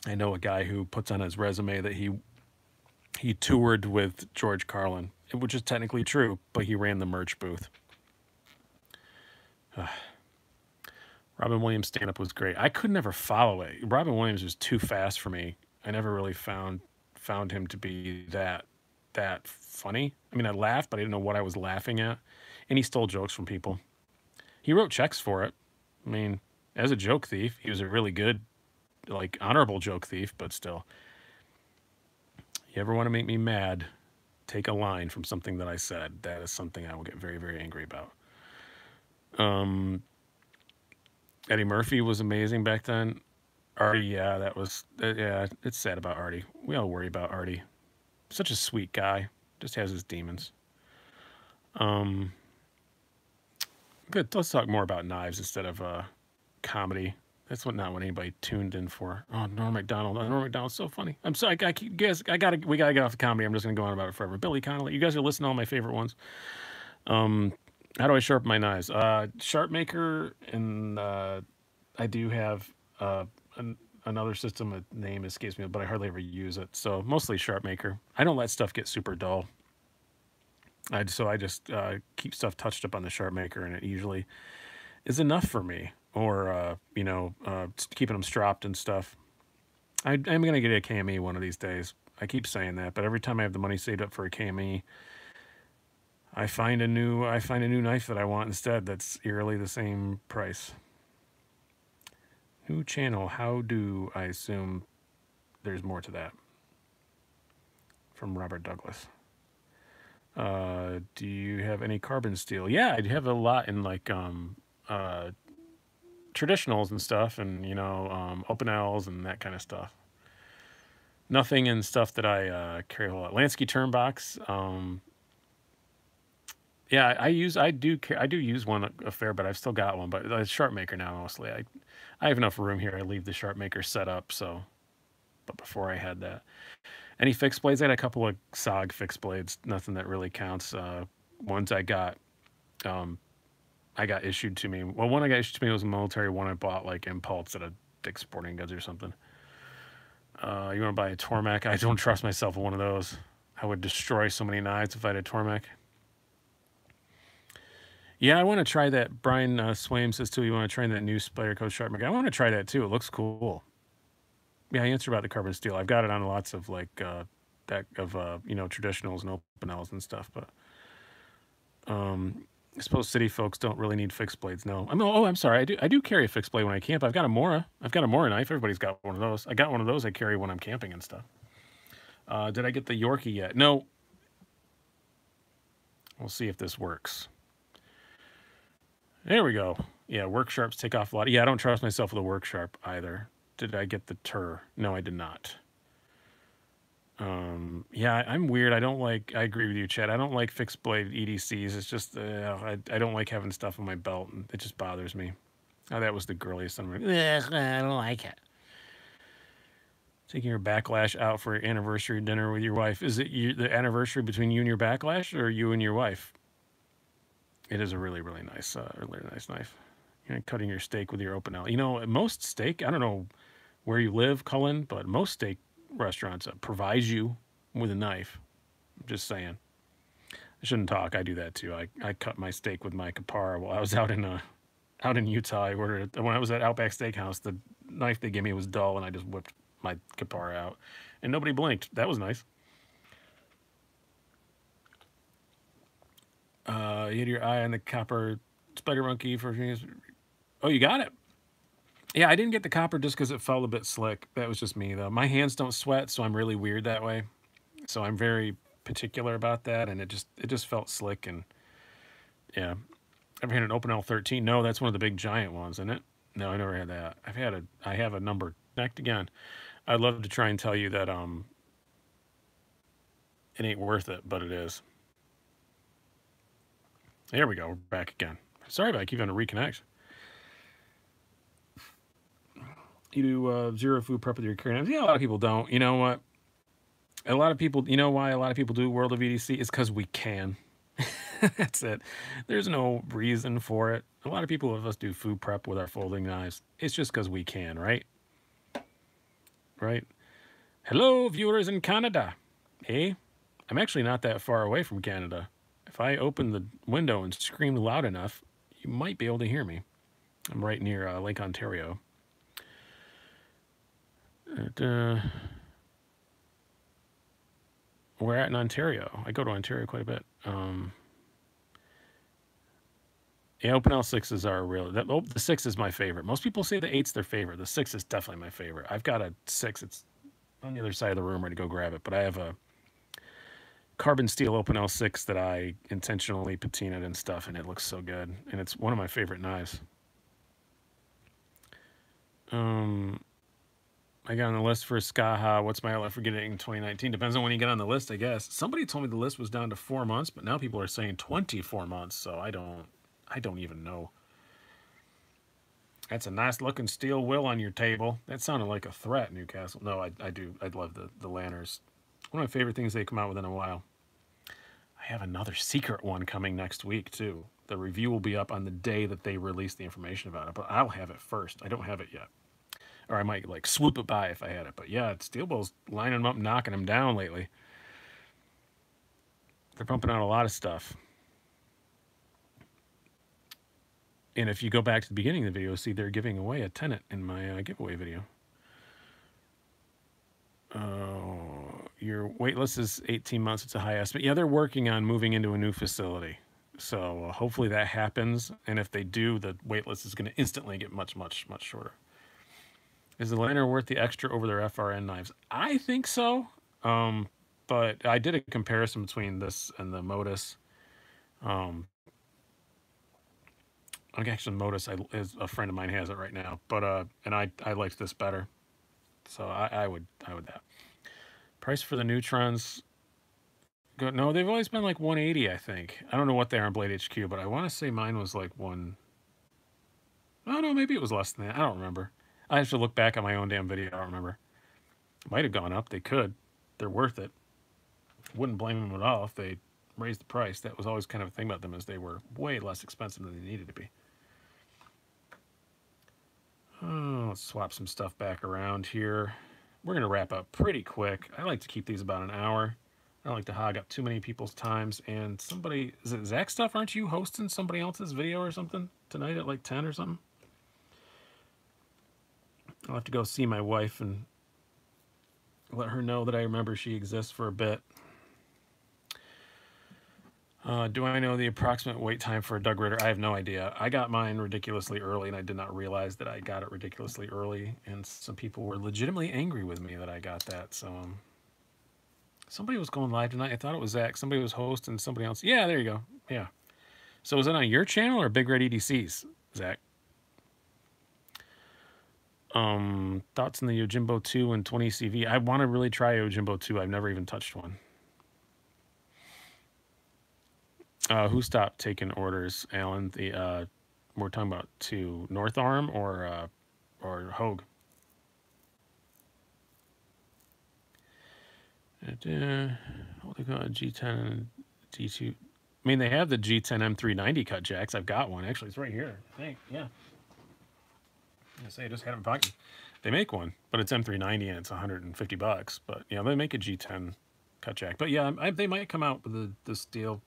I know a guy who puts on his resume that he toured with George Carlin, which is technically true, but he ran the merch booth. Robin Williams stand-up was great. I could never follow it. Robin Williams was too fast for me. I never really found him to be that funny. I mean, I laughed, but I didn't know what I was laughing at. And he stole jokes from people. He wrote checks for it. I mean, as a joke thief, he was a really good, like, honorable joke thief, but still. You ever want to make me mad, take a line from something that I said. That is something I will get very, very angry about. Eddie Murphy was amazing back then. Artie, yeah, yeah, it's sad about Artie. We all worry about Artie. Such a sweet guy. Just has his demons. Good. Let's talk more about knives instead of comedy. That's not what anybody tuned in for. Oh, Norm Macdonald. Norm Macdonald's so funny. I'm sorry, we gotta get off the comedy. I'm just gonna go on about it forever. Billy Connolly. You guys are listening to all my favorite ones. How do I sharpen my knives? Sharp Maker, and I do have another system. A name escapes me, but I hardly ever use it. So mostly Sharp Maker. I don't let stuff get super dull. So I just keep stuff touched up on the Sharp Maker, and it usually is enough for me. Or keeping them stropped and stuff. I'm gonna get a KME one of these days. I keep saying that, but every time I have the money saved up for a KME, I find a new knife that I want instead. That's eerily the same price. New channel. How do I assume there's more to that? From Robert Douglas. Do you have any carbon steel? Yeah, I have a lot in like traditionals and stuff, and open L's and that kind of stuff. Nothing in stuff that I carry a whole lot. Lansky Turnbox. Yeah, I do use one a fair, but I've still got one. But the Sharp Maker now mostly. I have enough room here. I leave the Sharp Maker set up. So, but before I had that, any fixed blades? I had a couple of SOG fixed blades. Nothing that really counts. Ones I got issued to me. Well, one I got issued to me was a military. One I bought like impulse at a Dick's Sporting Goods or something. You want to buy a Tormek? I don't trust myself with one of those. I would destroy so many knives if I had a Tormek. Yeah, I want to try that. Brian Swaim says too, you want to try that new Spire Code Sharp Maker. I want to try that too. It looks cool. Yeah, I answered about the carbon steel. I've got it on lots of like traditionals and open L's and stuff, but I suppose city folks don't really need fixed blades. No, I'm sorry. I do carry a fixed blade when I camp. I've got a Mora. I've got a Mora knife. Everybody's got one of those. I got one of those I carry when I'm camping and stuff. Did I get the Yorkie yet? No. We'll see if this works. There we go. Yeah, work sharps take off a lot. Yeah, I don't trust myself with a work sharp either. Did I get the Tur? No, I did not. Yeah, I'm weird. I agree with you, Chad. I don't like fixed blade EDCs. It's just, I don't like having stuff on my belt, and it just bothers me. Oh, that was the girliest. I don't like it. Taking your backlash out for anniversary dinner with your wife. Is it the anniversary between you and your backlash, or you and your wife? It is a really, really nice knife. You're cutting your steak with your open L. You know, most steak, I don't know where you live, Cullen, but most steak restaurants provide you with a knife. I'm just saying. I shouldn't talk. I do that too. I cut my steak with my Capara while I was out in Utah. I ordered it when I was at Outback Steakhouse. The knife they gave me was dull, and I just whipped my Capara out, and nobody blinked. That was nice. You had your eye on the copper spider monkey for. Oh, you got it. Yeah, I didn't get the copper just because it felt a bit slick. That was just me though. My hands don't sweat, so I'm really weird that way. So I'm very particular about that, and it just felt slick and yeah. Ever had an Open L13? No, that's one of the big giant ones, isn't it? No, I never had that. I have a number necked again. I'd love to try and tell you that it ain't worth it, but it is. There we go. We're back again. Sorry about I keep having to reconnect. You do zero food prep with your current. Yeah, a lot of people don't. You know what? A lot of people. You know why a lot of people do World of EDC? It's because we can. That's it. There's no reason for it. A lot of people of us do food prep with our folding knives. It's just because we can, right? Right. Hello, viewers in Canada. Hey, I'm actually not that far away from Canada. If I open the window and scream loud enough, you might be able to hear me. I'm right near Lake Ontario. We're at in Ontario. I go to Ontario quite a bit. Yeah, Open L6s are real. The 6 is my favorite. Most people say the 8's their favorite. The 6 is definitely my favorite. I've got a 6. It's on the other side of the room, ready to go grab it. But I have a carbon steel Open L6 that I intentionally patinaed and stuff, and it looks so good. And it's one of my favorite knives. I got on the list for Skaha. What's my outlet for getting it in 2019? Depends on when you get on the list, I guess. Somebody told me the list was down to 4 months, but now people are saying 24 months, so I don't even know. That's a nice looking steel will on your table. That sounded like a threat, Newcastle. No, I do. I love the Lanners. One of my favorite things they come out with in a while. I have another secret one coming next week, too. The review will be up on the day that they release the information about it, but I'll have it first. I don't have it yet. Or I might like swoop it by if I had it. But yeah, Steel Bull's lining them up, knocking them down lately. They're pumping out a lot of stuff. And if you go back to the beginning of the video, see they're giving away a tenant in my giveaway video. Your wait list is 18 months. It's a high estimate. Yeah, they're working on moving into a new facility. So hopefully that happens. And if they do, the wait list is going to instantly get much, much, much shorter. Is the liner worth the extra over their FRN knives? I think so. But I did a comparison between this and the Modus. Actually, Modus, is a friend of mine has it right now, but and I liked this better, so I would that. Price for the neutrons. No, they've always been like 180, I think. I don't know what they are on Blade HQ, but I want to say mine was like one. Oh no, maybe it was less than that. I don't remember. I have to look back at my own damn video. I don't remember. Might have gone up. They could. They're worth it. Wouldn't blame them at all if they raised the price. That was always kind of a thing about them, is they were way less expensive than they needed to be. Let's swap some stuff back around here. We're going to wrap up pretty quick. I like to keep these about an hour. I don't like to hog up too many people's times. And somebody, is it Zach Stuff? Aren't you hosting somebody else's video or something tonight at like 10 or something? I'll have to go see my wife and let her know that I remember she exists for a bit. Do I know the approximate wait time for a Doug Ritter? I have no idea. I got mine ridiculously early, and I did not realize that I got it ridiculously early. And some people were legitimately angry with me that I got that. So somebody was going live tonight. I thought it was Zach. Somebody was hosting somebody else. Yeah, there you go. Yeah. So is it on your channel or Big Red EDC's, Zach? Thoughts on the Yojimbo 2 and 20 CV? I want to really try Yojimbo 2. I've never even touched one. Who stopped taking orders, Alan? We're talking about to North Arm or Hogue. What they call it, G10 and G2. I mean, they have the G10 M390 cut jacks. I've got one. Actually, it's right here. I think, yeah. I say I just had it in pocket. They make one, but it's M390 and it's 150 bucks. But yeah, they make a G10 cut jack. But yeah, they might come out with the steel,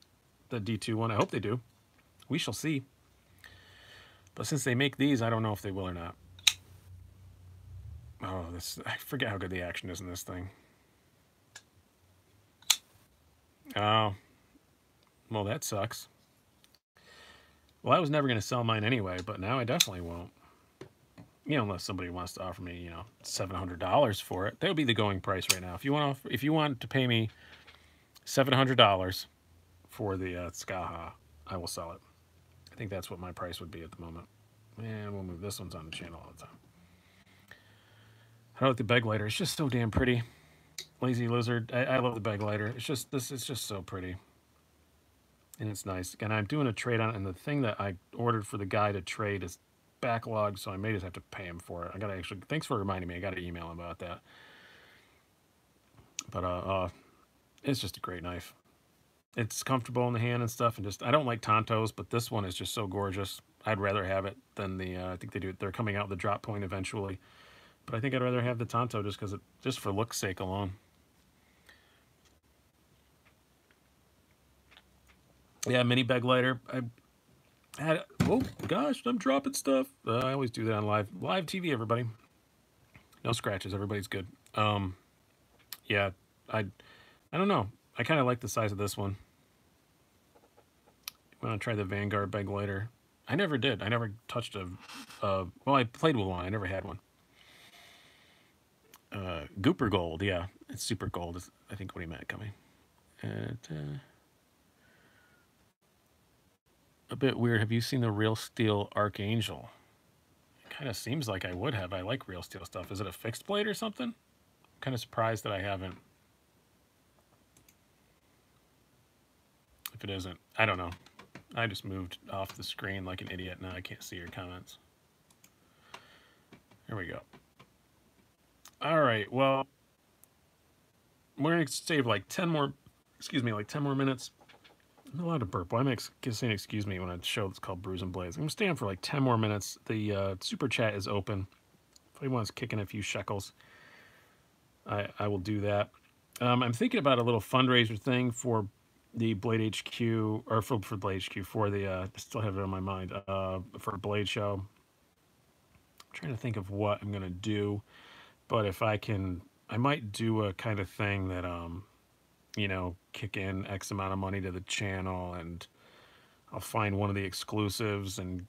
the D2 one. I hope they do. We shall see. But since they make these, I don't know if they will or not. Oh, I forget how good the action is in this thing. Oh, well, that sucks. Well, I was never going to sell mine anyway, but now I definitely won't. You know, unless somebody wants to offer me, you know, $700 for it. That would be the going price right now. If you want to pay me $700 for the Skaha, I will sell it. I think that's what my price would be at the moment. And we'll move this one's on the channel all the time. I like the beg lighter. It's just so damn pretty. Lazy Lizard. I love the beg lighter. It's just it's just so pretty. And it's nice. And I'm doing a trade on it, and the thing that I ordered for the guy to trade is backlogged, so I may just have to pay him for it. I gotta actually, thanks for reminding me. I gotta email him about that. But it's just a great knife. It's comfortable in the hand and stuff, and just I don't like Tontos, but this one is just so gorgeous. I'd rather have it than the I think they're coming out with the drop point eventually, but I think I'd rather have the Tonto just for look's sake alone. Yeah, mini bag lighter. I had, oh gosh, I'm dropping stuff. I always do that on live TV. Everybody, no scratches. Everybody's good. Yeah, I don't know. I kind of like the size of this one. I want to try the Vanguard bag lighter. I never did. I never touched well, I played with one. I never had one. Gooper Gold. Yeah, it's super gold. Is I think what he meant coming. A bit weird. Have you seen the Real Steel Archangel? It kind of seems like I would have. I like Real Steel stuff. Is it a fixed blade or something? I'm kind of surprised that I haven't. If it isn't, I don't know. I just moved off the screen like an idiot. Now I can't see your comments. There we go. All right. Well, we're going to save like 10 more, like 10 more minutes. I'm not allowed to burp. Why am I saying excuse me when I show that's called Brews and Blades? I'm going to stay on for like 10 more minutes. The super chat is open. If anyone's kicking a few shekels, I will do that. I'm thinking about a little fundraiser thing for the Blade HQ, or for Blade HQ, for the, I still have it on my mind, for a Blade show. I'm trying to think of what I'm going to do, but if I can, I might do a kind of thing that, you know, kick in X amount of money to the channel, and I'll find one of the exclusives, and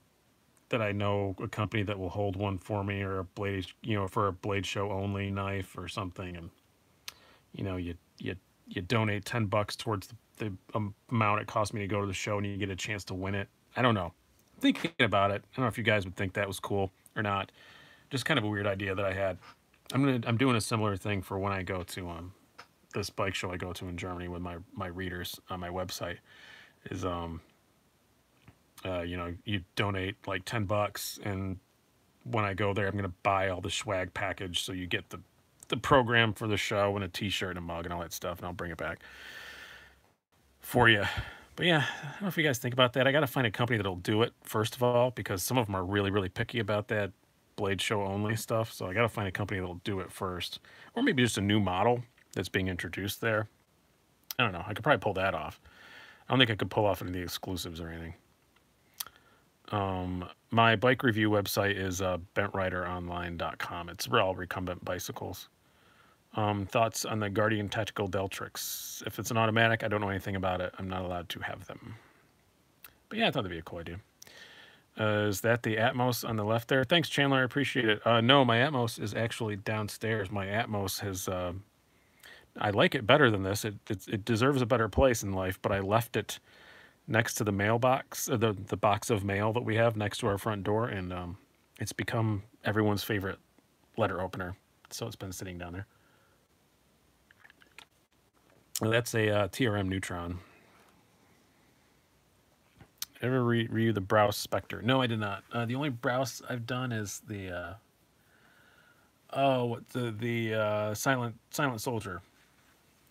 that I know a company that will hold one for me, or a Blade, you know, for a Blade show only knife or something, and you know, you donate $10 towards the amount it cost me to go to the show, and you get a chance to win it. I don't know. I'm thinking about it. I don't know if you guys would think that was cool or not. Just kind of a weird idea that I had. I'm doing a similar thing for when I go to this bike show I go to in Germany with my readers on my website. Is you know, you donate like $10, and when I go there, I'm gonna buy all the swag package, so you get the program for the show and a T-shirt and a mug and all that stuff, and I'll bring it back for you. But yeah, I don't know if you guys think about that. I got to find a company that'll do it first of all, because some of them are really, really picky about that Blade show only stuff. So I got to find a company that'll do it first, or maybe just a new model that's being introduced there. I don't know. I could probably pull that off. I don't think I could pull off any of the exclusives or anything. My bike review website is bentrideronline.com. It's all recumbent bicycles. Thoughts on the Guardian Tactical Deltrix? If it's an automatic, I don't know anything about it. I'm not allowed to have them. But yeah, I thought that'd be a cool idea. Is that the Atmos on the left there? Thanks, Chandler. I appreciate it. No, my Atmos is actually downstairs. My Atmos has... I like it better than this. It deserves a better place in life, but I left it next to the mailbox, the box of mail that we have next to our front door, and it's become everyone's favorite letter opener. So it's been sitting down there. That's a TRM Neutron. Ever review the Browse Spectre? No, I did not. The only Browse I've done is the Silent Soldier.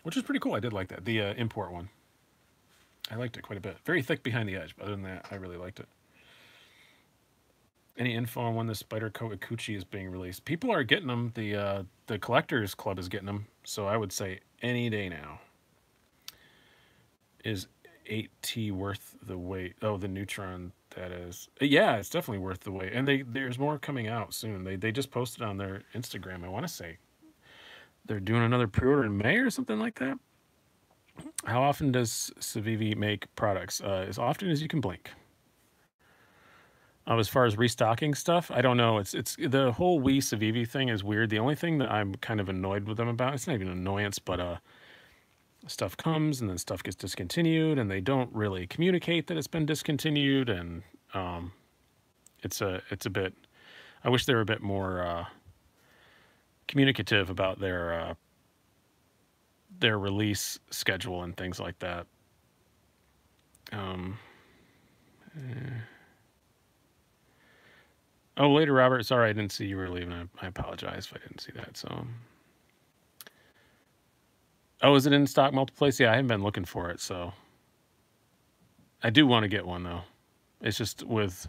which is pretty cool. I did like that. The import one. I liked it quite a bit. Very thick behind the edge, but other than that, I really liked it. Any info on when the Spyderco Ikuchi is being released? People are getting them. The collectors club is getting them. So I would say any day now. Is 8T worth the wait? Oh, the Neutron, that is. Yeah, it's definitely worth the wait. And there's more coming out soon. They just posted on their Instagram. I want to say they're doing another pre-order in May or something like that. How often does Civivi make products? As often as you can blink. As far as restocking stuff, I don't know. It's the whole Wii Civivi thing is weird. The only thing that I'm kind of annoyed with them about, it's not even an annoyance, but stuff comes and then stuff gets discontinued, and they don't really communicate that it's been discontinued, and it's a bit. I wish they were a bit more communicative about their release schedule and things like that. Oh, later, Robert. Sorry, I didn't see you were leaving. I apologize if I didn't see that. So, oh, is it in stock multiplace? Yeah, I haven't been looking for it, so I do want to get one though. It's just with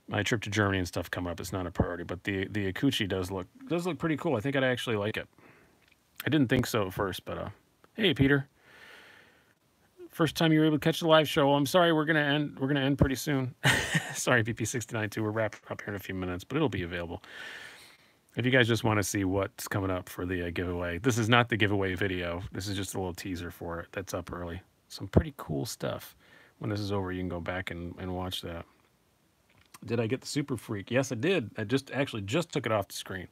my trip to Germany and stuff come up, it's not a priority. But the Ikuchi does look pretty cool. I think I'd actually like it. I didn't think so at first, but hey, Peter. First time you were able to catch the live show. Well, I'm sorry, we're gonna end pretty soon. Sorry, VP69 too. We're wrapping up here in a few minutes, but it'll be available. If you guys just want to see what's coming up for the giveaway, this is not the giveaway video. This is just a little teaser for it. That's up early. Some pretty cool stuff. When this is over, you can go back and watch that. Did I get the Super Freak? Yes, I did. I actually just took it off the screen.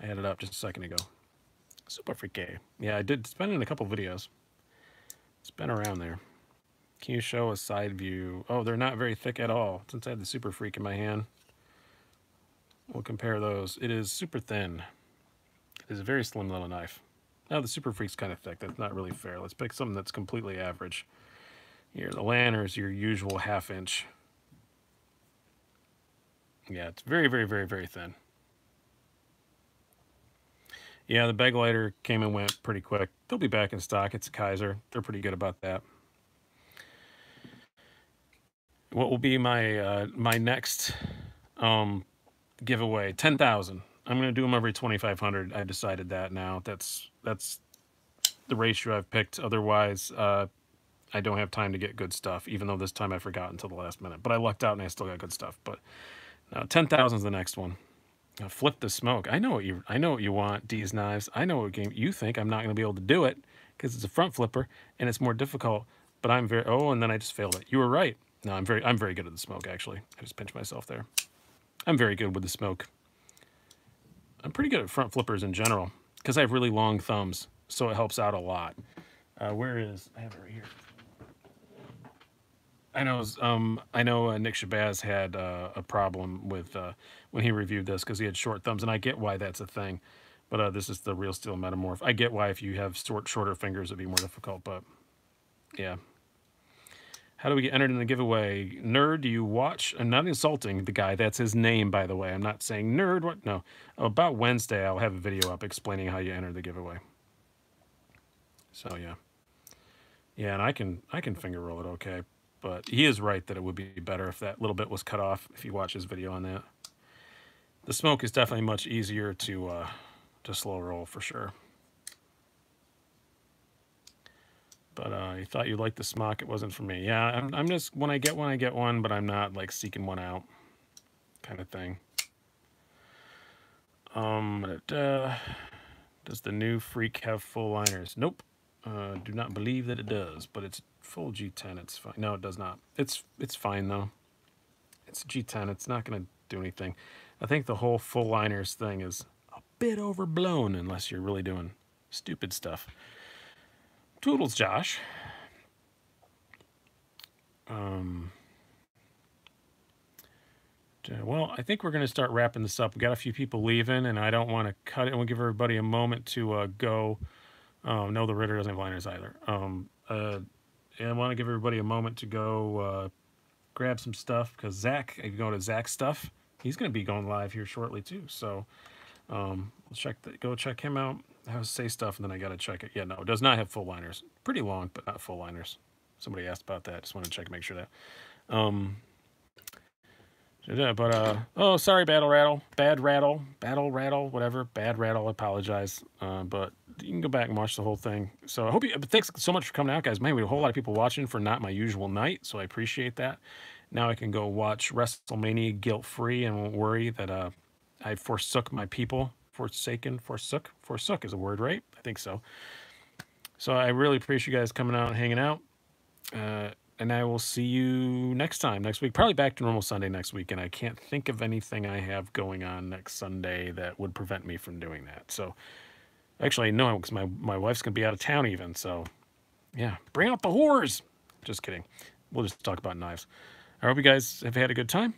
I had it up just a second ago. Super Freak. Yeah, I did. It's been in a couple videos. It's been around there. Can you show a side view? Oh, they're not very thick at all. Since I had the Super Freak in my hand, we'll compare those. It is super thin. It is a very slim little knife. Now the Super Freak's kind of thick. That's not really fair. Let's pick something that's completely average. Here, the Lantern is your usual 1/2 inch. Yeah, it's very, very, very, very thin. Yeah, the bag lighter came and went pretty quick. They'll be back in stock. It's a Kaiser. They're pretty good about that. What will be my my next giveaway? 10,000. I'm going to do them every 2,500. I decided that now. That's the ratio I've picked. Otherwise, I don't have time to get good stuff, even though this time I forgot until the last minute. But I lucked out and I still got good stuff. But 10,000 is the next one. Flip the smoke. I know what you want. D's knives. I know what game you think. I'm not going to be able to do it because it's a front flipper and it's more difficult. But I'm very. Oh, and then I just failed it. You were right. No, I'm very good at the smoke. Actually, I just pinched myself there. I'm very good with the smoke. I'm pretty good at front flippers in general because I have really long thumbs, so it helps out a lot. Where is I have it right here. I know Nick Shabazz had a problem with when he reviewed this because he had short thumbs, and I get why that's a thing. But this is the Real Steel Metamorph. I get why if you have shorter fingers it'd be more difficult, but yeah. How do we get entered in the giveaway? Nerd, do you watch? I'm not insulting the guy. That's his name, by the way. I'm not saying nerd. What? No. About Wednesday, I'll have a video up explaining how you enter the giveaway. So yeah. Yeah, and I can finger roll it okay. But he is right that it would be better if that little bit was cut off if you watch his video on that. The smoke is definitely much easier to slow roll for sure. But you thought you liked the smock. It wasn't for me. Yeah, I'm just, when I get one, I get one, but I'm not like seeking one out kind of thing. Does the new Freak have full liners? Nope. Do not believe that it does, but it's full G10. It's fine. No, it does not. It's fine though. It's G10. It's not going to do anything. I think the whole full liners thing is a bit overblown unless you're really doing stupid stuff. Toodles, Josh. Well, I think we're going to start wrapping this up. We got a few people leaving, and I don't want to cut it. And we'll give everybody a moment to go. No, the Ritter doesn't have liners either. And I want to give everybody a moment to go grab some stuff because Zach, if you go to Zach's stuff, he's going to be going live here shortly too. So go check him out. I would say stuff and then I gotta check it. Yeah, no, it does not have full liners. Pretty long, but not full liners. Somebody asked about that. Just want to check, make sure that. Um, yeah, but oh, sorry, battle rattle, whatever, bad rattle. I apologize, but you can go back and watch the whole thing. So I hope you. But thanks so much for coming out, guys. Man, we had a whole lot of people watching for not my usual night, so I appreciate that. Now I can go watch WrestleMania guilt free and won't worry that I forsook my people. Forsook is a word, right? I think so. So I really appreciate you guys coming out and hanging out. And I will see you next time, next week. Probably back to normal Sunday next week. And I can't think of anything I have going on next Sunday that would prevent me from doing that. So actually, no, because my wife's going to be out of town even. So yeah, bring out the whores. Just kidding. We'll just talk about knives. I hope you guys have had a good time.